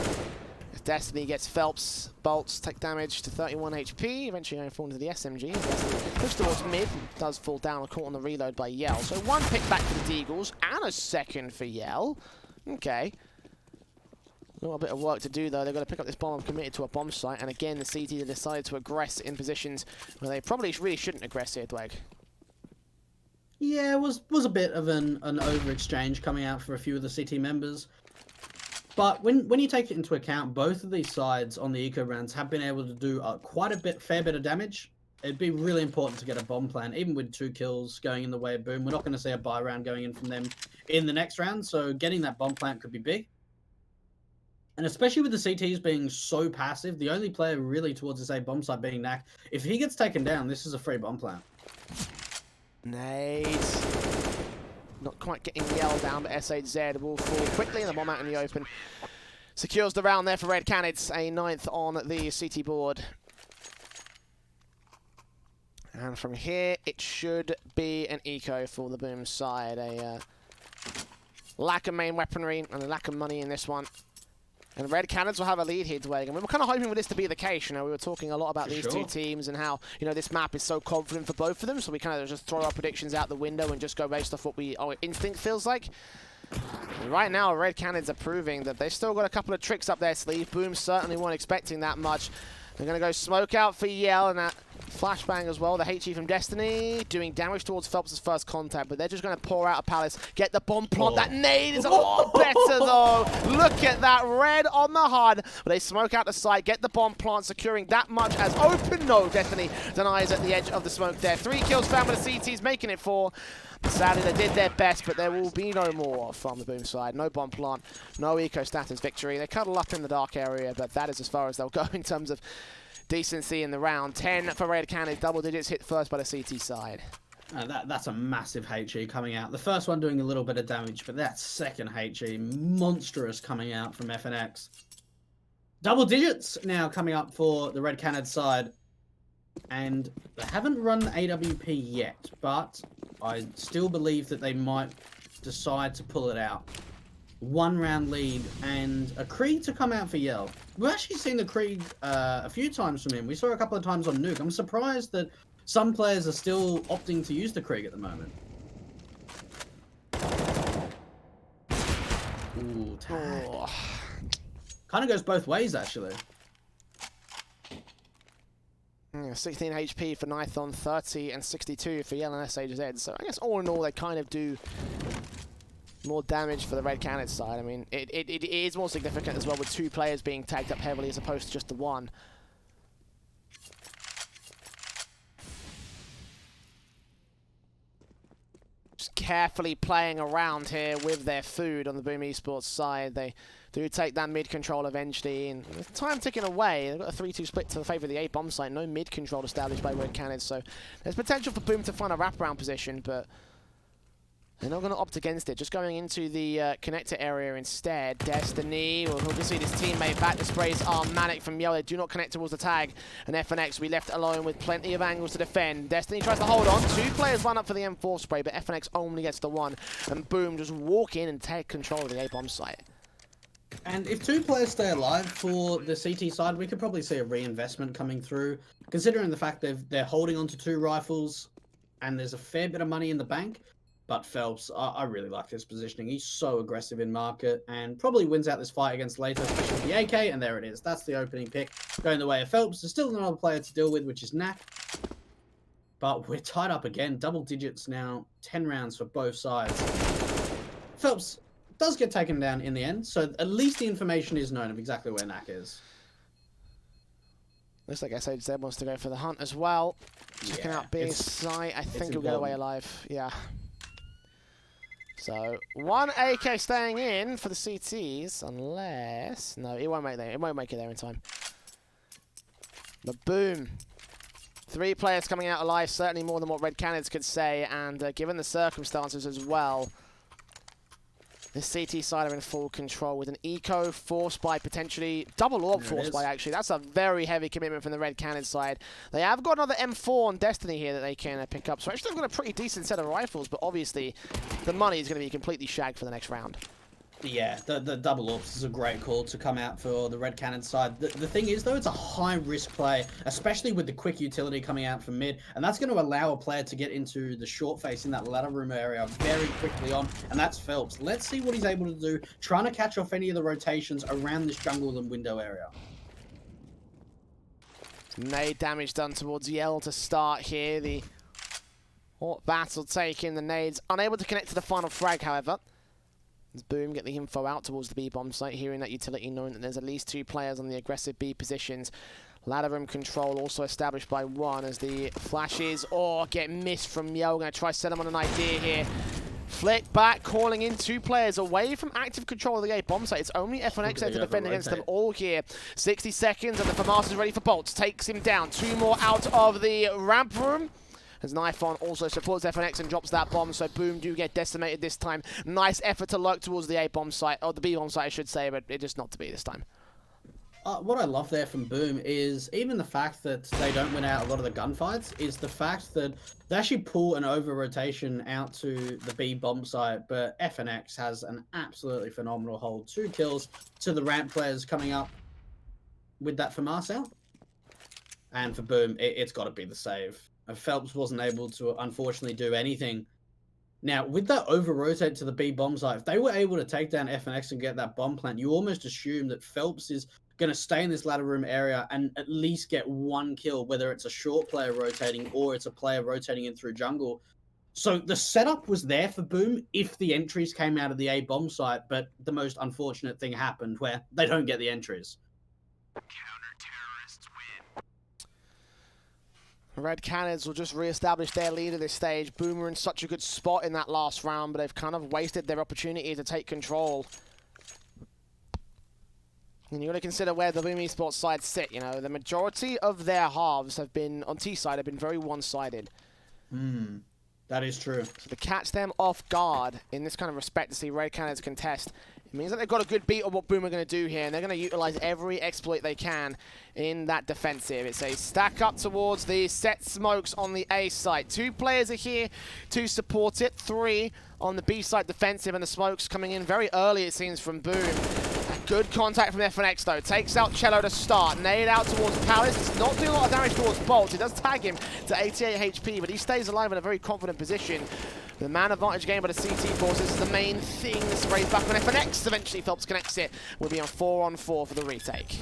As Destiny gets Phelps, bolts, take damage to 31 HP, eventually going to fall into the SMG. Destiny looks towards mid, does fall down, caught on the reload by Yell. So 1 pick back for the Deagles, and a second for Yell. Okay. A little bit of work to do though. They've got to pick up this bomb and commit it to a bomb site. And again, the CT decided to aggress in positions where they probably really shouldn't aggress here, Dweg. Yeah, it was a bit of an over-exchange coming out for a few of the CT members. But when you take it into account, both of these sides on the eco rounds have been able to do quite a fair bit of damage. It'd be really important to get a bomb plan, even with 2 kills going in the way of Boom. We're not going to see a buy round going in from them in the next round, so getting that bomb plant could be big. And especially with the CTs being so passive, the only player really towards this A bomb site being Knack, if he gets taken down, this is a free bomb plant. Nades. Not quite getting Yell down, but SHZ will fall quickly, and the bomb out in the open secures the round there for Red Canids. A 9th on the CT board. And from here, it should be an eco for the Boom side. A lack of main weaponry and a lack of money in this one. And Red Canids will have a lead here, Dwayne. And we were kind of hoping for this to be the case. You know, we were talking a lot about these two teams and how, you know, this map is so confident for both of them. So we kind of just throw our predictions out the window and just go based off what our instinct feels like. And right now, Red Canids are proving that they've still got a couple of tricks up their sleeve. Boom certainly weren't expecting that much. They're going to go smoke out for Yell, and that flashbang as well. The HE from Destiny doing damage towards Phelps' first contact, but they're just going to pour out a Palace, get the bomb plant. That nade is a lot better, though. Look at that red on the HUD. But they smoke out the site, get the bomb plant, securing that much as open. No, Destiny denies at the edge of the smoke there. 3 kills found by the CTs, making it 4. Sadly, they did their best, but there will be no more from the Boom side. No bomb plant, no eco status victory. They cuddle up in the dark area, but that is as far as they'll go in terms of decency in the round. 10 for Red Canids, double digits hit first by the CT side. That's a massive HE coming out. The first one doing a little bit of damage, but that second HE, monstrous coming out from FNX. Double digits now coming up for the Red Canids side. And they haven't run AWP yet, but I still believe that they might decide to pull it out. 1 round lead and a Krieg to come out for Yell. We've actually seen the Krieg a few times from him. We saw a couple of times on Nuke. I'm surprised that some players are still opting to use the Krieg at the moment. Ooh, tag. Oh. Kind of goes both ways, actually. 16 HP for Nython, 30 and 62 for Yell and SHZ. So I guess all in all, they kind of do more damage for the Red Canids side. I mean, it is more significant as well with 2 players being tagged up heavily as opposed to just the 1. Just carefully playing around here with their food on the Boom Esports side. They do take that mid control eventually, and with time ticking away, they've got a 3-2 split to the favour of the A bomb site. No mid control established by Red Canids, so there's potential for Boom to find a wraparound position, but they're not going to opt against it. Just going into the connector area instead. Destiny will obviously this teammate back. The sprays are manic from Yell. They do not connect towards the tag. And FNX will be left alone with plenty of angles to defend. Destiny tries to hold on. 2 players line up for the M4 spray, but FNX only gets the 1. And Boom just walk in and take control of the A-bomb site. And if 2 players stay alive for the CT side, we could probably see a reinvestment coming through. Considering the fact they're holding on to 2 rifles and there's a fair bit of money in the bank. But Phelps, I really like his positioning. He's so aggressive in market and probably wins out this fight against Later, especially with the AK. And there it is. That's the opening pick. Going the way of Phelps. There's still another player to deal with, which is Knack. But we're tied up again. Double digits now. 10 rounds for both sides. Phelps does get taken down in the end. So at least the information is known of exactly where Knack is. Looks like SHZ wants to go for the hunt as well. Checking out B site. I think he'll get away alive. Yeah. So 1 AK staying in for the CTs, unless no, it won't make there. It won't make it there in time. But Boom, 3 players coming out alive, certainly more than what Red Canids could say, and given the circumstances as well, the CT side are in full control with an eco forced by potentially double orb forced by actually. That's a very heavy commitment from the Red Canids side. They have got another M4 on Destiny here that they can pick up. So actually they've got a pretty decent set of rifles, but obviously the money is going to be completely shagged for the next round. Yeah, the double orbs is a great call to come out for the Red Canids side. The thing is, though, it's a high-risk play, especially with the quick utility coming out from mid, and that's going to allow a player to get into the short face in that ladder room area very quickly on, and that's Phelps. Let's see what he's able to do, trying to catch off any of the rotations around this jungle and window area. Nade damage done towards Yell to start here. The hot battle taking the nades. Unable to connect to the final frag, however. As Boom get the info out towards the B bomb site, hearing that utility, knowing that there's at least 2 players on the aggressive B positions. Ladder room control also established by 1 as the flashes get missed from Yell. Going to try to set him on an idea here. Flick back, calling in 2 players away from active control of the A bomb site. It's only FNX there to defend against them all here. 60 seconds and the FAMAS is ready for bolts. Takes him down. 2 more out of the ramp room. As Nython also supports FNX and drops that bomb, so Boom do get decimated this time. Nice effort to lurk towards the A bomb site, or the B bomb site I should say, but it just not to be this time. What I love there from Boom is even the fact that they don't win out a lot of the gunfights is the fact that they actually pull an over-rotation out to the B bomb site, but FNX has an absolutely phenomenal hold. 2 kills to the ramp players coming up with that FAMAS out. And for Boom, it's got to be the save. Phelps wasn't able to, unfortunately, do anything. Now, with that over-rotate to the B bomb site, if they were able to take down FNX and get that bomb plant, you almost assume that Phelps is going to stay in this ladder room area and at least get one kill, whether it's a short player rotating or it's a player rotating in through jungle. So the setup was there for Boom if the entries came out of the A bomb site, but the most unfortunate thing happened where they don't get the entries. Red Canids will just re-establish their lead at this stage. Boom are in such a good spot in that last round, but they've kind of wasted their opportunity to take control. And you got to consider where the Boom Esports side sit. You know, the majority of their halves have been, on T side, have been very one-sided. That is true. So to catch them off guard in this kind of respect to see Red Canids contest, it means that they've got a good beat of what Boom are going to do here, and they're going to utilize every exploit they can in that defensive. It's a stack up towards the set smokes on the A side. 2 players are here to support it. 3 on the B side defensive, and the smokes coming in very early, it seems, from Boom. Good contact from FNX though. Takes out Cello to start. Nade out towards Palace. Does not do a lot of damage towards Bolt. It does tag him to 88 HP, but he stays alive in a very confident position. The man advantage game by the CT forces is the main thing. This raise back on FNX. Eventually Phelps connects it. We'll be on 4-on-4 for the retake.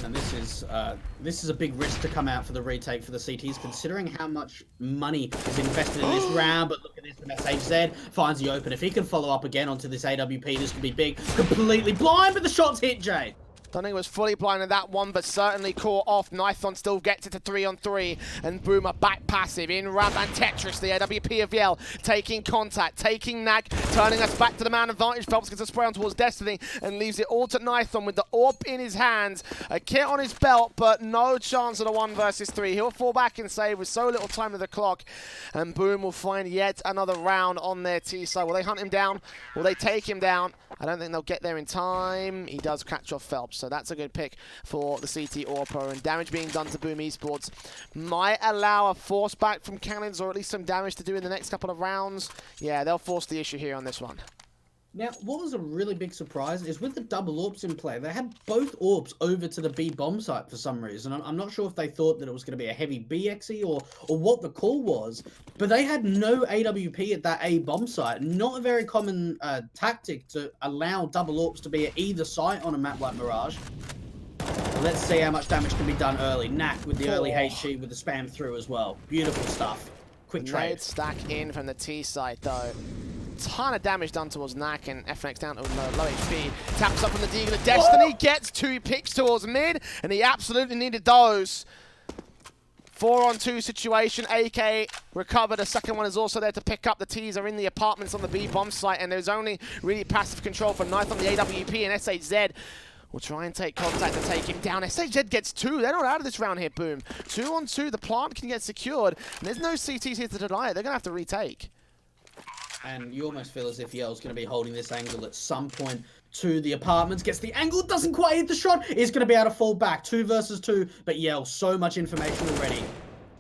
And this is a big risk to come out for the retake for the CTs, considering how much money is invested in this round. But look at this, SHZ finds the open. If he can follow up again onto this AWP, this could be big. Completely blind, but the shot's hit, Jay. Don't think it was fully blind in that one, but certainly caught off. Nithon still gets it to 3-on-3, and Boomer back passive in Ramp and Tetris. The AWP of Yell taking contact, taking Nag, turning us back to the man advantage. Phelps gets a spray on towards Destiny and leaves it all to Nithon with the AWP in his hands. A kit on his belt, but no chance of a 1 versus 3. He'll fall back and save with so little time to the clock, and Boom will find yet another round on their T side. Will they hunt him down? Will they take him down? I don't think they'll get there in time. He does catch off Phelps, so that's a good pick for the CT Orpo. And damage being done to Boom Esports might allow a force back from Canids, or at least some damage to do in the next couple of rounds. Yeah, they'll force the issue here on this one. Now, what was a really big surprise is with the double AWPs in play, they had both AWPs over to the B bomb site for some reason. I'm not sure if they thought that it was going to be a heavy BXE or what the call was, but they had no AWP at that A bomb site. Not a very common tactic to allow double AWPs to be at either site on a map like Mirage. Let's see how much damage can be done early. Knack with the early HG with the spam through as well. Beautiful stuff. Quick trade. Stack in from the T side though. Ton of damage done towards Knack, and FNX down to low HP. Taps up from the Deagle of Destiny, gets 2 picks towards mid, and he absolutely needed those. 4-on-2 situation. AK recovered. A second one is also there to pick up. The T's are in the apartments on the B bomb site, and there's only really passive control for Knife on the AWP, and SHZ will try and take contact to take him down. SHZ gets 2. They're not out of this round here, Boom. 2-on-2. The plant can get secured, and there's no CTs here to deny it. They're going to have to retake. And you almost feel as if Yell's going to be holding this angle at some point to the apartments. Gets the angle, doesn't quite hit the shot. Is going to be able to fall back. 2 versus 2, but Yell, so much information already.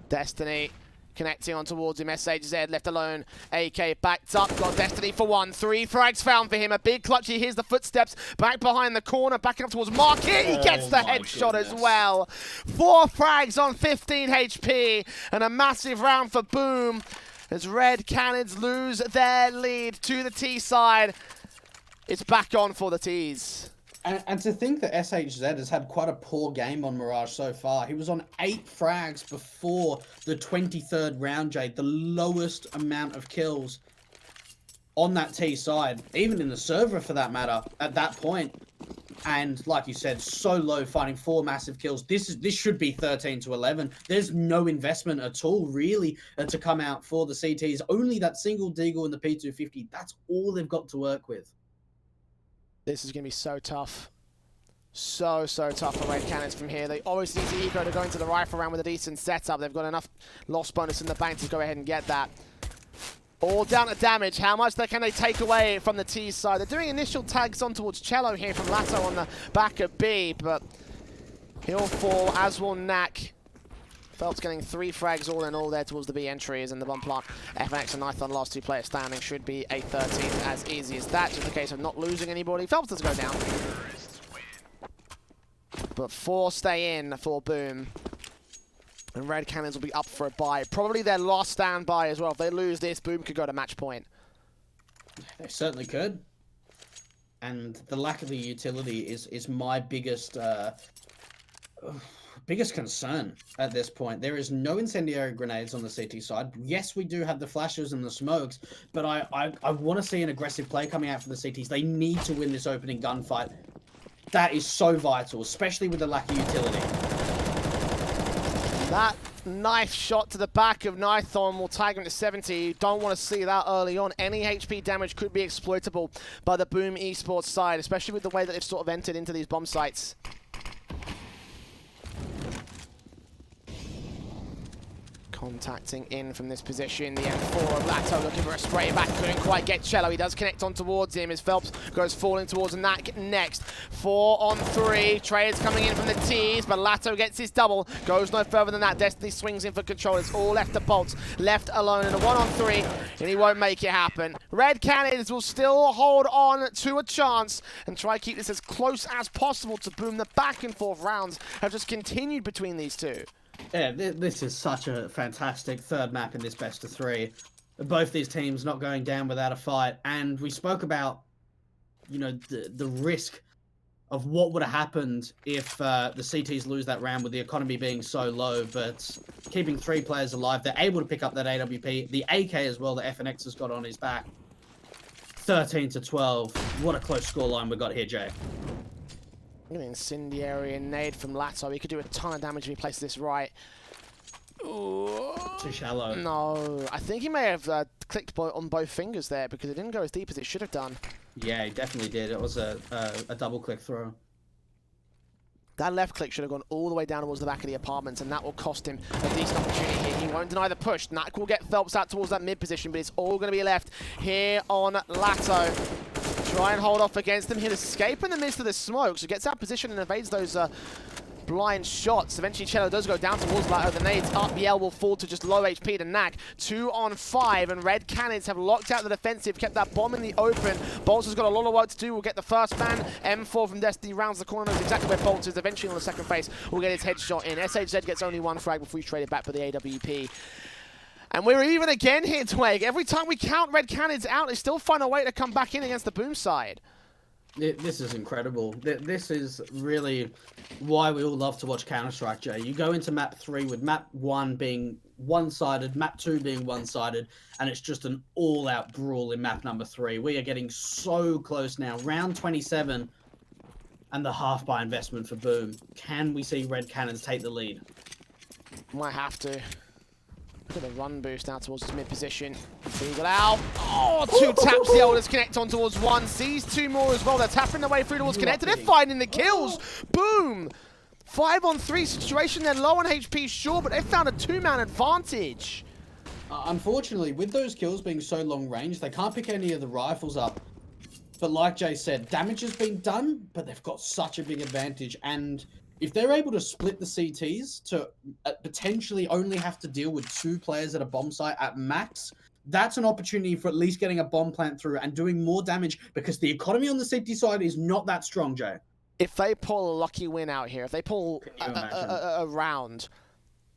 Destiny connecting on towards him. SHZ left alone. AK backed up. Got Destiny for 1. 3 frags found for him. A big clutch. He hears the footsteps back behind the corner. Backing up towards Market. He gets the headshot as well. 4 frags on 15 HP. And a massive round for Boom, as Red Canids lose their lead to the T side. It's back on for the T's. And to think that SHZ has had quite a poor game on Mirage so far. He was on 8 frags before the 23rd round, Jade. The lowest amount of kills on that T side, even in the server for that matter, at that point. And like you said, so low, finding 4 massive kills. This should be 13 to 11. There's no investment at all, really, to come out for the CTs. Only that single Deagle in the P250. That's all they've got to work with. This is going to be so tough. So tough for Red Canids from here. They always need the eco to go into the rifle round with a decent setup. They've got enough loss bonus in the bank to go ahead and get that. All down to damage. How much can they take away from the T side? They're doing initial tags on towards Cello here from Lasso on the back of B, but he'll fall, as will Knack. Phelps getting 3 frags all in all there towards the B entries, and the bomb plant. FNX and Nithon, last 2 players standing, should be a 13th as easy as that. Just a case of not losing anybody. Phelps does go down. But 4 stay in for Boom. And Red Canids will be up for a bye. Probably their last standby as well. If they lose this, Boom could go to match point. They certainly could. and the lack of the utility is my biggest biggest concern at this point. There is no incendiary grenades on the CT side. Yes, we do have the flashes and the smokes, but I want to see an aggressive play coming out from the CTs. They need to win this opening gunfight. That is so vital, especially with the lack of utility. That knife shot to the back of Nithon will tag him to 70. You don't want to see that early on. Any HP damage could be exploitable by the Boom Esports side, especially with the way that they've sort of entered into these bomb sites. Contacting in from this position, the M4 of Lato looking for a spray back, couldn't quite get Cello. He does connect on towards him as Phelps goes falling towards him. That next, 4 on 3. Trey's coming in from the T's, but Lato gets his double, goes no further than that. Destiny swings in for control. It's all left to Bolts, left alone in a 1 on 3, and he won't make it happen. Red Canids will still hold on to a chance and try to keep this as close as possible to Boom. The back and forth rounds have just continued between these two. Yeah, this is such a fantastic third map in this best of 3. Both these teams not going down without a fight, and we spoke about, you know, the risk of what would have happened if the CTs lose that round with the economy being so low, but keeping 3 players alive, they're able to pick up that AWP, the AK as well that FNX has got on his back. 13-12. What a close scoreline we got here, Jay. An incendiary and nade from Lato. He could do a ton of damage if he places this right. Ooh. Too shallow. No, I think he may have clicked on both fingers there because it didn't go as deep as it should have done. Yeah, he definitely did. It was a double click throw. That left click should have gone all the way down towards the back of the apartments, and that will cost him a decent opportunity here. He won't deny the push. Nak will get Phelps out towards that mid position, but it's all going to be left here on Lato. Try and hold off against him. He'll escape in the midst of the smoke, so gets out position and evades those blind shots. Eventually, Cello does go down towards Lato. The nades up. Yell will fall to just low HP to Nak. 2 on 5, and Red Canids have locked out the defensive, kept that bomb in the open. Bolts has got a lot of work to do. We'll get the first man. M4 from Destiny rounds the corner, knows exactly where Bolts is. Eventually, on the second phase, we'll get his headshot in. SHZ gets only 1 frag before we trade it back for the AWP. And we're even again here, Twig. Every time we count Red Canids out, they still find a way to come back in against the Boom side. This is incredible. This is really why we all love to watch Counter-Strike, Jay. You go into map 3 with map 1 being one-sided, map 2 being one-sided, and it's just an all-out brawl in map number 3. We are getting so close now. Round 27 and the half by investment for Boom. Can we see Red Canids take the lead? Might have to. Look at the run boost out towards his mid position. Eagle out. Oh, 2 taps. The oldest connect on towards 1. Sees 2 more as well. They're tapping their way through towards connected. They're finding the kills. Boom. 5 on 3 situation. They're low on HP, sure, but they found a 2-man advantage. Unfortunately, with those kills being so long range, they can't pick any of the rifles up. But like Jay said, damage has been done, but they've got such a big advantage. And if they're able to split the CTs to potentially only have to deal with 2 players at a bomb site at max, that's an opportunity for at least getting a bomb plant through and doing more damage because the economy on the CT side is not that strong, Jay. If they pull a lucky win out here, if they pull a round,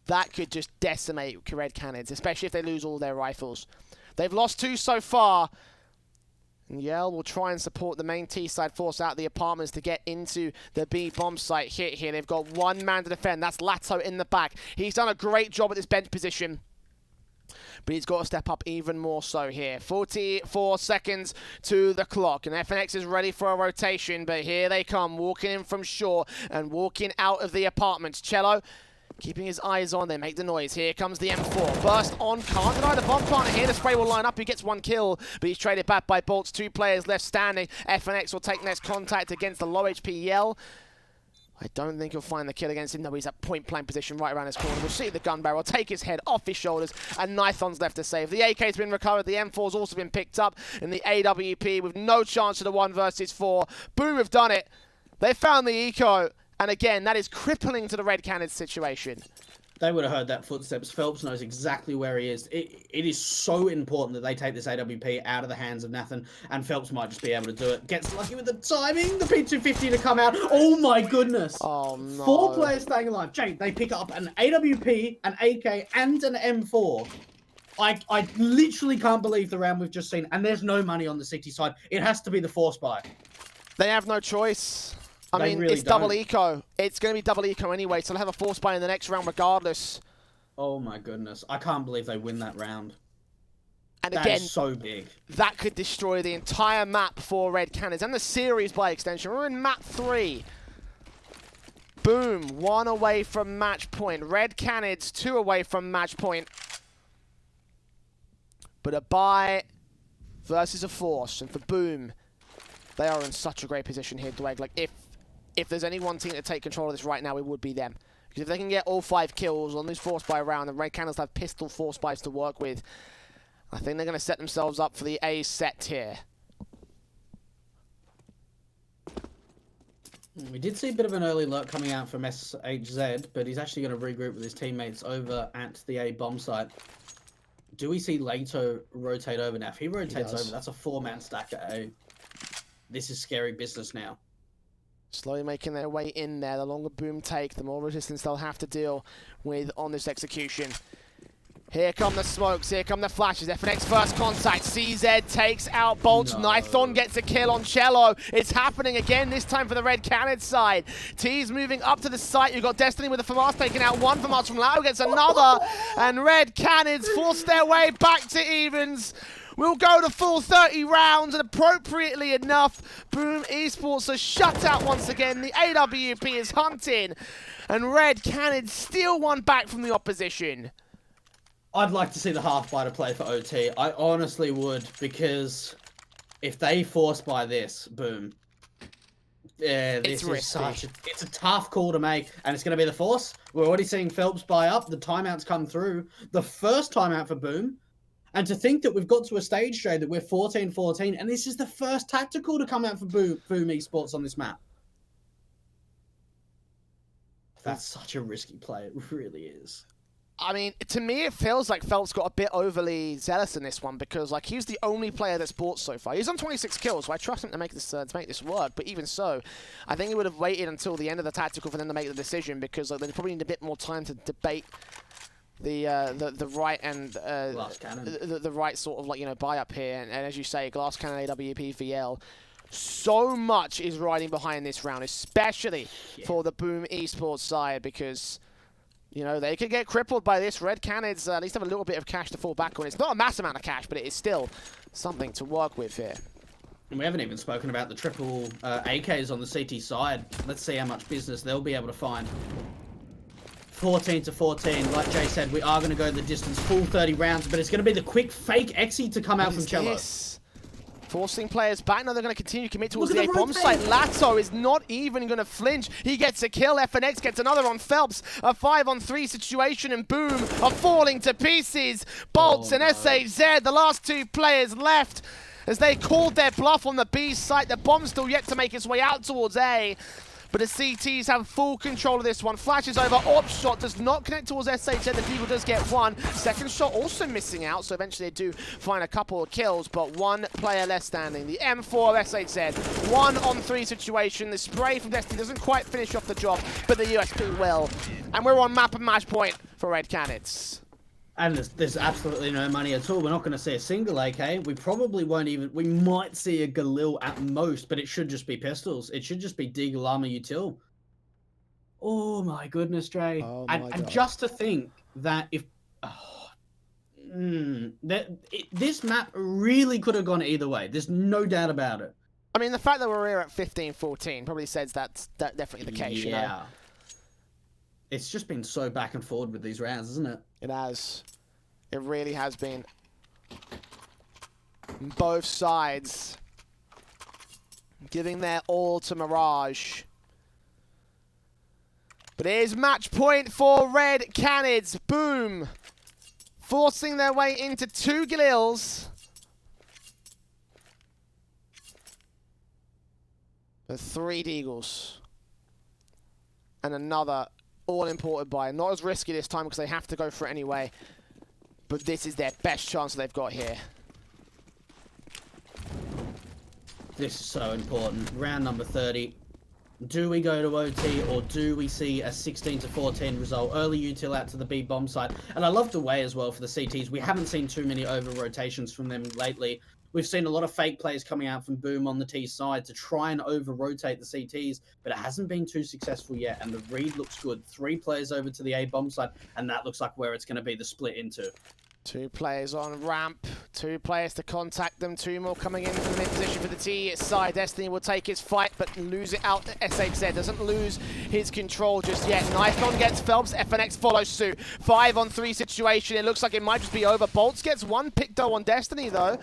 that could just decimate Red Canids, especially if they lose all their rifles. They've lost 2 so far. And Yell will try and support the main T-side force out the apartments to get into the B bomb site hit here. They've got 1 man to defend. That's Lato in the back. He's done a great job at this bench position, but he's got to step up even more so here. 44 seconds to the clock, and FNX is ready for a rotation, but here they come, walking in from shore and walking out of the apartments. Cello keeping his eyes on, they make the noise. Here comes the M4. Burst on, can't deny the bomb partner here. The spray will line up, he gets 1 kill, but he's traded back by Bolts. 2 players left standing. FNX will take next contact against the low HP Yell. I don't think he'll find the kill against him, though. He's at point-blank position right around his corner. We'll see the gun barrel, take his head off his shoulders, and Nithon's left to save. The AK's been recovered, the M4's also been picked up, and the AWP with no chance of the 1 versus 4. Boom have done it. They found the eco. And again, that is crippling to the Red Canids situation. They would have heard that footsteps. Phelps knows exactly where he is. It is so important that they take this AWP out of the hands of Nathan, and Phelps might just be able to do it. Gets lucky with the timing, the P250 to come out. Oh my goodness. Oh no. 4 players staying alive. Jake, they pick up an AWP, an AK, and an M4. I literally can't believe the round we've just seen, and there's no money on the City side. It has to be the force buy. They have no choice. I They mean, really it's double don't. eco. It's going to be double eco anyway, so they'll have a force buy in the next round regardless. Oh my goodness. I can't believe they win that round. And That again, is so big. that could destroy the entire map for Red Canids and the series by extension. We're in map 3. Boom, 1 away from match point. Red Canids 2 away from match point. But a buy versus a force, and for Boom, they are in such a great position here, Dweg. Like, if there's any one team to take control of this right now, it would be them. Because if they can get all 5 kills on this force buy round, the Red Canids have pistol force buys to work with, I think they're going to set themselves up for the A set here. We did see a bit of an early lurk coming out from SHZ, but he's actually going to regroup with his teammates over at the A bomb site. Do we see Leto rotate over now? If he rotates over, that's a 4-man stack at A. This is scary business now. Slowly making their way in there. The longer Boom take, the more resistance they'll have to deal with on this execution. Here come the smokes, here come the flashes. FNX first contact. CZ takes out Bolts. No. Nython gets a kill on Cello. It's happening again, this time for the Red Canids side. T's moving up to the site. You've got Destiny with a FAMAS taking out one. FAMAS from Lau gets another. And Red Canids force their way back to evens. We'll go to full 30 rounds, and appropriately enough, Boom Esports are shut out once again. The AWP is hunting, and Red Canids steal one back from the opposition. I'd like to see the half buy to play for OT. I honestly would, because if they force buy this, Boom. Yeah, this is such it's a tough call to make, and it's going to be the force. We're already seeing Phelps buy up. The timeouts come through. The first timeout for Boom. And to think that we've got to a stage, Jay, that we're 14-14, and this is the first tactical to come out for Boom Esports on this map. That's such a risky play. It really is. I mean, to me, it feels like Phelps got a bit overly zealous in this one because, like, he's the only player that's bought so far. He's on 26 kills, so I trust him to make this work. But even so, I think he would have waited until the end of the tactical for them to make the decision because like, they probably need a bit more time to debate the right and the right sort of, like, you know, buy up here. And as you say, Glass Cannon, AWP, VL. So much is riding behind this round, especially for the Boom Esports side, because, you know, they could get crippled by this. Red Canids at least have a little bit of cash to fall back on. It's not a mass amount of cash, but it is still something to work with here. And we haven't even spoken about the triple AKs on the CT side. Let's see how much business they'll be able to find. 14-14, like Jay said, we are going to go the distance, full 30 rounds, but it's going to be the quick fake Exy to come out from Cello. Forcing players back. Now they're going to continue to commit towards the A bomb site. Lato is not even going to flinch. He gets a kill. FNX gets another on Phelps. A 5-on-3 situation, and Boom are falling to pieces. Bolts and SHZ, the last 2 players left, as they called their bluff on the B site. The bomb's still yet to make its way out towards A. But the CTs have full control of this one. Flashes over. Op shot does not connect towards SHZ. The Deagle does get one. Second shot also missing out. So eventually they do find a couple of kills. But 1 player less standing. The M4 of SHZ. 1-on-3 situation. The spray from Destiny doesn't quite finish off the job. But the USP will. And we're on map and match point for Red Canids. And there's absolutely no money at all. We're not going to see a single AK. We probably won't even... We might see a Galil at most, but it should just be pistols. It should just be Deagle Armor Util. Oh my goodness, Jay. Oh my God. And just to think that if... this map really could have gone either way. There's no doubt about it. I mean, the fact that we're here at 15-14 probably says that's definitely the case, you know? It's just been so back and forward with these rounds, isn't it? It has. It really has been. Both sides giving their all to Mirage. But here's match point for Red Canids. Boom. Forcing their way into 2 Galils. The 3 Deagles. And another all imported buy. Not as risky this time because they have to go for it anyway. But this is their best chance they've got here. This is so important. Round number 30. Do we go to OT or do we see a 16-14 result? Early util out to the B bomb site. And I love the way as well for the CTs. We haven't seen too many over rotations from them lately. We've seen a lot of fake plays coming out from Boom on the T side to try and over-rotate the CTs, but it hasn't been too successful yet, and the read looks good. 3 players over to the A bomb side, and that looks like where it's going to be the split into. 2 players on ramp, 2 players to contact them, 2 more coming in from the mid position for the T side. Destiny will take his fight, but lose it out. SHZ doesn't lose his control just yet. Nithon gets Phelps, FNX follows suit. 5-on-3 situation, it looks like it might just be over. Bolts gets 1 pick though on Destiny though.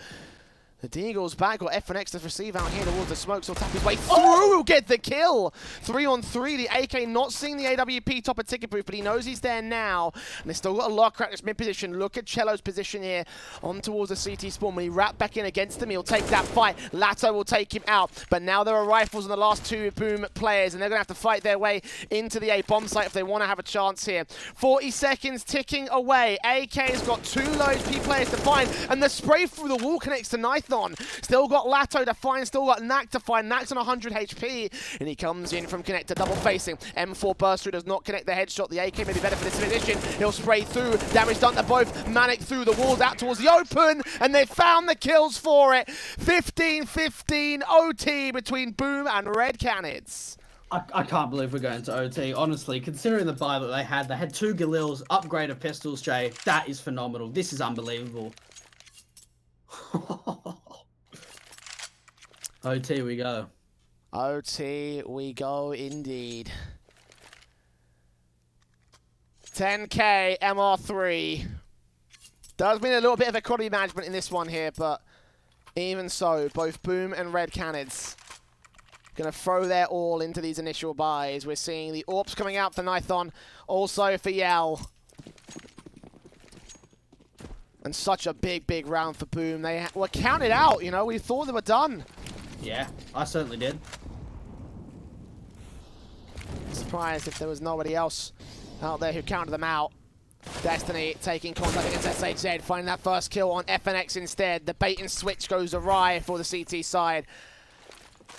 The Deagle's back, got FNX to receive out here towards the smokes. He'll tap his way through, will get the kill. 3-on-3, the AK not seeing the AWP top of ticket booth, but he knows he's there now. And they've still got a lock crack this mid position. Look at Cello's position here on towards the CT spawn. When he wrap back in against him, he'll take that fight. Lato will take him out. But now there are rifles on the last 2 Boom players, and they're going to have to fight their way into the A bomb site if they want to have a chance here. 40 seconds ticking away. AK's got 2 low HP players to find, and the spray through the wall connects to Nithon. Still got Lato to find, still got Knack to find. Knack's on 100 HP, and he comes in from connector, double facing. M4 burst through, does not connect the headshot. The AK may be better for this position. He'll spray through, damage done to both. Manic through the walls out towards the open, and they found the kills for it. 15-15 OT between Boom and Red Canids. I can't believe we're going to OT. Honestly, considering the buy that they had 2 Galils, upgrade of pistols, Jay. That is phenomenal. This is unbelievable. OT we go. OT we go indeed. 10k MR3. Does mean a little bit of economy management in this one here, but even so, both Boom and Red Canids gonna throw their all into these initial buys. We're seeing the AWPs coming out for Nithon, also for Yell. And such a big round for Boom. They were counted out, you know, we thought they were done. Yeah, I certainly did. Surprised if there was nobody else out there who counted them out. Destiny taking contact against SHZ, finding that first kill on FNX instead. The bait and switch goes awry for the CT side.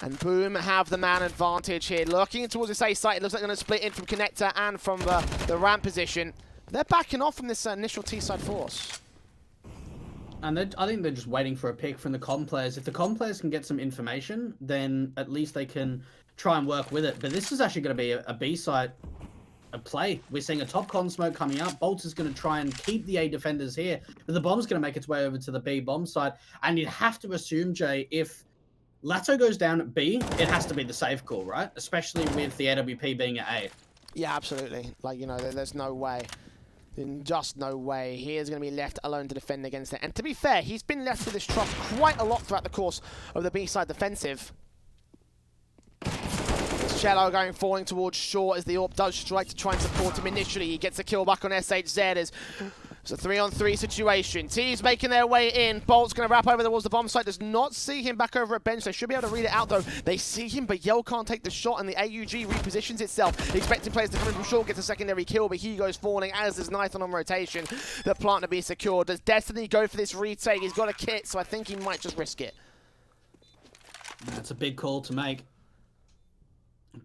And Boom have the man advantage here. Looking towards this A site, it looks like they're going to split in from connector and from the ramp position. They're backing off from this initial T side force. And I think they're just waiting for a pick from the comm players. If the comm players can get some information, then at least they can try and work with it. But this is actually going to be a B site, a play. We're seeing a top con smoke coming up. Bolt is going to try and keep the A defenders here. But the bomb's going to make its way over to the B bomb side. And you'd have to assume, Jay, if Lato goes down at B, it has to be the safe call, right? Especially with the AWP being at A. Yeah, absolutely. Like, you know, there's no way. Just no way. He is going to be left alone to defend against it. And to be fair, he's been left with this trust quite a lot throughout the course of the B-side defensive. Cello falling towards short as the AWP does strike to try and support him initially. He gets a kill back on SHZ as it's a 3-on-3 situation. T's making their way in. Bolt's going to wrap over towards the bomb site. Does not see him back over at bench. They should be able to read it out, though. They see him, but Yell can't take the shot, and the AUG repositions itself. Expecting players to come in from short, gets a secondary kill, but he goes falling, as does Nithon on rotation. The plant to be secured. Does Destiny go for this retake? He's got a kit, so I think he might just risk it. That's a big call to make.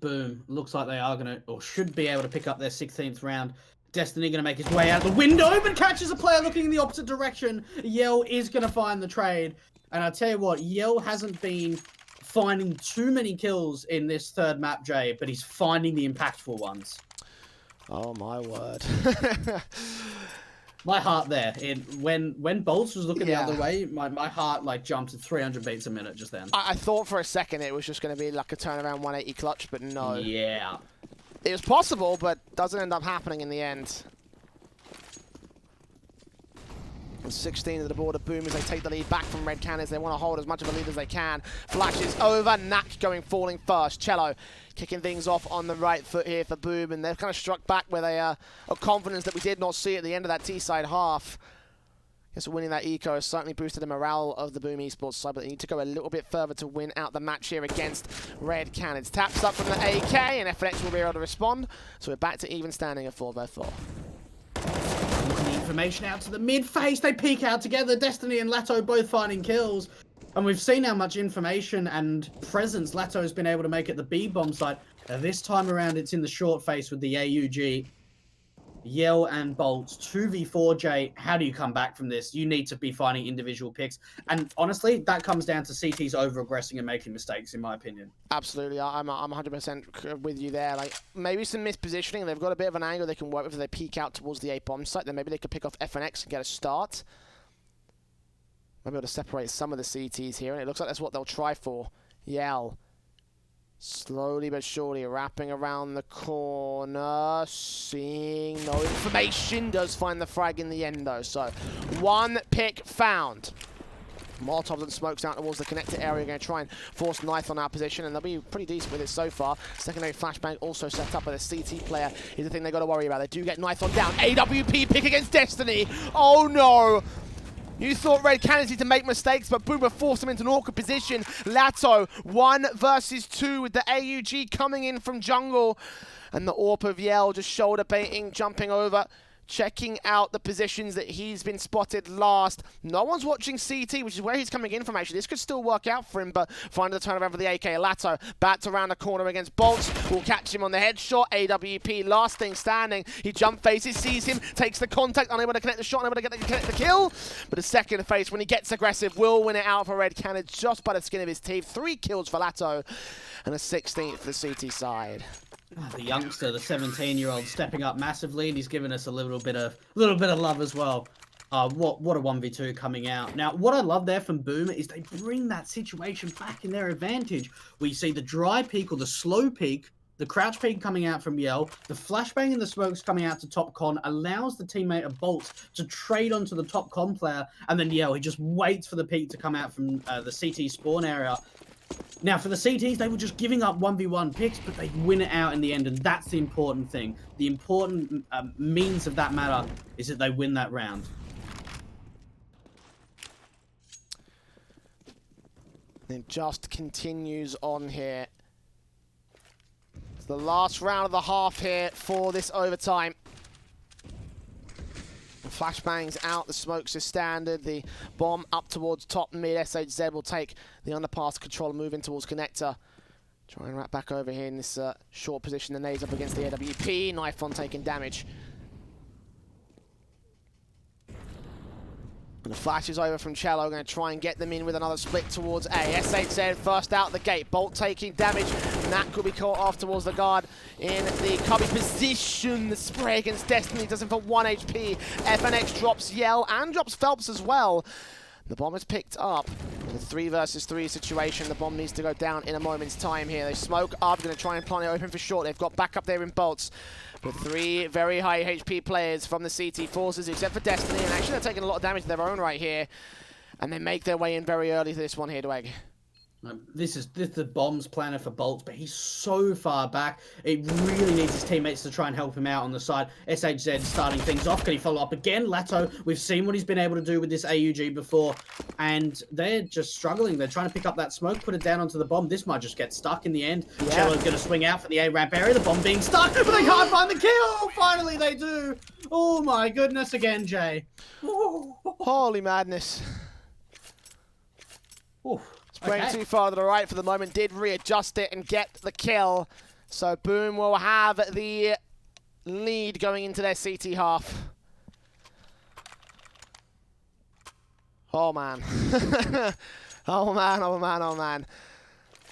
Boom. Looks like they are going to, or should be able to pick up their 16th round. Destiny going to make his way out the window, but catches a player looking in the opposite direction. Yell is going to find the trade. And I tell you what, Yell hasn't been finding too many kills in this third map, Jay, but he's finding the impactful ones. Oh, my word. My heart there. When Bolts was looking the other way, my heart like jumped to 300 beats a minute just then. I thought for a second it was just going to be like a turnaround 180 clutch, but no. Yeah. It was possible, but doesn't end up happening in the end. 16 to the border. Boom as they take the lead back from Red Canids. They want to hold as much of a lead as they can. Flashes over. Knack falling first. Cello kicking things off on the right foot here for Boom, and they've kind of struck back with a confidence that we did not see at the end of that T-side half. Guess winning that eco has certainly boosted the morale of the Boom Esports side, but they need to go a little bit further to win out the match here against Red Canids. Taps up from the AK, and FNX will be able to respond. So we're back to even standing at 4-4. The information out to the mid face. They peek out together. Destiny and Lato both finding kills. And we've seen how much information and presence Lato has been able to make at the B bomb site. This time around, it's in the short face with the AUG. Yell and Bolts 2v4, How do you come back from this? You need to be finding individual picks. And honestly, that comes down to CT's over-aggressing and making mistakes, in my opinion. Absolutely, I'm 100% with you there. Like, maybe some mispositioning. They've got a bit of an angle they can work with if they peek out towards the A bomb site. Then maybe they could pick off FNX and get a start. Maybe able to separate some of the CTs here, and it looks like that's what they'll try for. Yell. Slowly but surely wrapping around the corner, seeing no information, does find the frag in the end though, so one pick found. Molotovs and smokes out towards the connector area, going to try and force Knife on our position, and they'll be pretty decent with it so far. Secondary flashbang also set up, but a CT player is the thing they've got to worry about. They do get Knife on down. AWP pick against Destiny. Oh no! You thought Red Canids need to make mistakes, but Boomer forced him into an awkward position. Lato, 1 versus 2 with the AUG coming in from jungle. And the AWP of Yell just shoulder baiting, jumping over, checking out the positions that he's been spotted last. No one's watching CT, which is where he's coming in from, actually. This could still work out for him, but finding the turnaround for the AK. Lato bats around the corner against Bolts. Will catch him on the headshot. AWP, last thing standing. He jump faces, sees him, takes the contact, unable to connect the shot, unable to connect the kill. But a second face, when he gets aggressive, will win it out for Red Canids just by the skin of his teeth. 3 kills for Lato, and a 16th for the CT side. The youngster, the 17-year-old, stepping up massively, and he's given us a little bit of love as well. What a 1v2 coming out. Now, what I love there from Boom is they bring that situation back in their advantage. We see the dry peek or the slow peek, the crouch peek coming out from Yell, the flashbang and the smokes coming out to top con allows the teammate of Bolts to trade onto the top con player, and then Yell, he just waits for the peek to come out from the CT spawn area. Now, for the CTs, they were just giving up 1v1 picks, but they win it out in the end, and that's the important thing. The important means of that matter is that they win that round. It just continues on here. It's the last round of the half here for this overtime. The flashbangs out, the smokes are standard, the bomb up towards top mid. SHZ will take the underpass control and move in towards connector. Try and wrap back over here in this short position. The nades up against the AWP. Knife on taking damage. And the flash is over from Cello, going to try and get them in with another split towards A. SHZ first out the gate. Bolt taking damage. Nat could be caught off towards the guard in the cubby position. The spray against Destiny does him for 1 HP. FNX drops Yell and drops Phelps as well. The bomb is picked up. The 3 versus 3 situation. The bomb needs to go down in a moment's time here. They smoke up, going to try and plant it open for short. They've got back up there in Bolts. With 3 very high HP players from the CT forces, except for Destiny. And actually they're taking a lot of damage to their own right here. And they make their way in very early to this one here, Dweg. This is the bombs planner for Bolts, but he's so far back. It really needs his teammates to try and help him out on the side. SHZ starting things off. Can he follow up again? Lato, we've seen what he's been able to do with this AUG before, and they're just struggling. They're trying to pick up that smoke, put it down onto the bomb. This might just get stuck in the end. Yeah. Cello's going to swing out for the A-ramp area. The bomb being stuck, but they can't find the kill. Finally, they do. Oh my goodness again, Jay. Holy madness. Oof. Playing too far to the right for the moment, did readjust it and get the kill. So Boom will have the lead going into their CT half. Oh man. Oh man, oh man, oh man.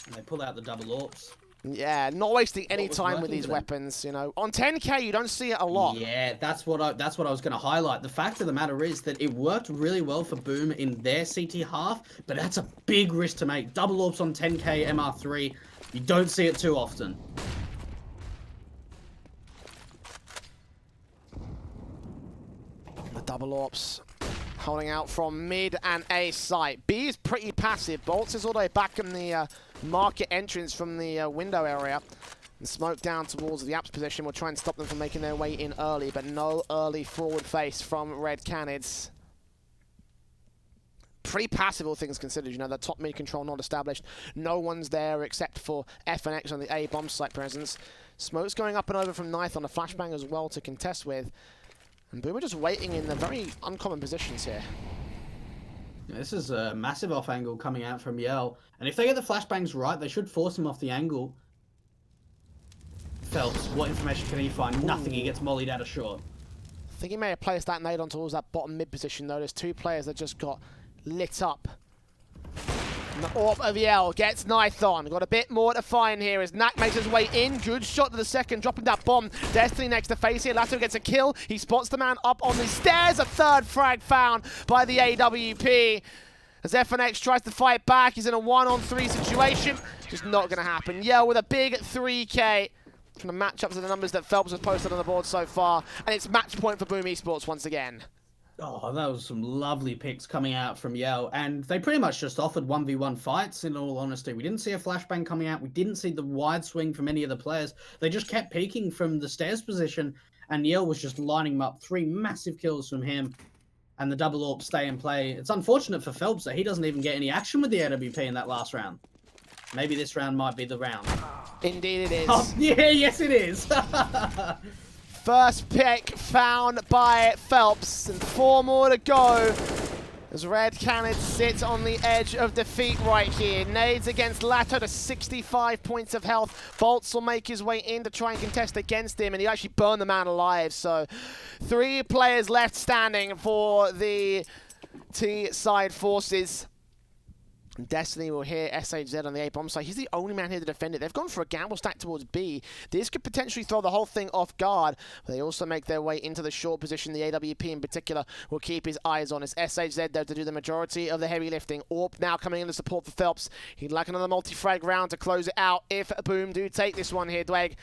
And they pull out the double AWPs. Yeah, not wasting any time with these weapons, you know. On 10K, you don't see it a lot. Yeah, that's what I was going to highlight. The fact of the matter is that it worked really well for Boom in their CT half, but that's a big risk to make. Double AWPs on 10K MR3, you don't see it too often. The double AWPs holding out from mid and A site. B is pretty passive. Bolts is all the way back in the market entrance from the window area. And smoke down towards the apps position will try and stop them from making their way in early, but no early forward face from Red Canids. Pretty passive, all things considered. You know, the top mid control not established. No one's there except for FNX on the A bomb site presence. Smoke's going up and over from Knife on the flashbang as well to contest with. And Boomer just waiting in the very uncommon positions here. Yeah, this is a massive off angle coming out from Yell. And if they get the flashbangs right, they should force him off the angle. Phelps, what information can he find? Nothing, he gets mollied out of short. I think he may have placed that nade on towards that bottom mid position though. There's two players that just got lit up. And the AWP of Yell gets Knife on. Got a bit more to find here as Knack makes his way in. Good shot to the second, dropping that bomb. Destiny next to face here. Lato gets a kill. He spots the man up on the stairs. A third frag found by the AWP. As FNX tries to fight back, he's in a 1-on-3 situation. Just not going to happen. Yell with a big 3K. Trying to match up to the numbers that Phelps has posted on the board so far. And it's match point for Boom Esports once again. Oh, that was some lovely picks coming out from Yell. And they pretty much just offered 1v1 fights, in all honesty. We didn't see a flashbang coming out. We didn't see the wide swing from any of the players. They just kept peeking from the stairs position. And Yell was just lining them up. 3 massive kills from him. And the double AWP stay and play. It's unfortunate for Phelps that he doesn't even get any action with the AWP in that last round. Maybe this round might be the round. Indeed it is. Oh, yeah, yes it is. First pick found by Phelps, and 4 more to go. As Red Canids sits on the edge of defeat right here. Nades against Lato to 65 points of health. Bolts will make his way in to try and contest against him, and he actually burned the man alive. So 3 players left standing for the T-side forces. Destiny will hear SHZ on the A bomb side. He's the only man here to defend it. They've gone for a gamble stack towards B. This could potentially throw the whole thing off guard. But they also make their way into the short position. The AWP in particular will keep his eyes on. It's SHZ there to do the majority of the heavy lifting. AWP now coming in to support for Phelps. He'd like another multi-frag round to close it out if Boom do take this one here, Dweg.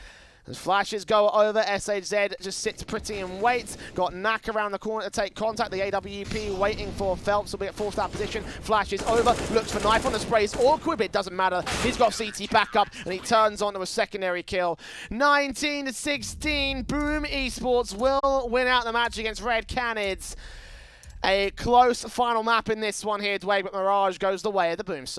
As flashes go over, SHZ just sits pretty and waits. Got Knack around the corner to take contact. The AWP waiting for Phelps. Will be at forced out position. Flashes over, looks for Knife on the spray. It's awkward, but it doesn't matter. He's got CT back up, and he turns on to a secondary kill. 19-16, Boom Esports will win out the match against Red Canids. A close final map in this one here, Dwayne, but Mirage goes the way of the Boom side.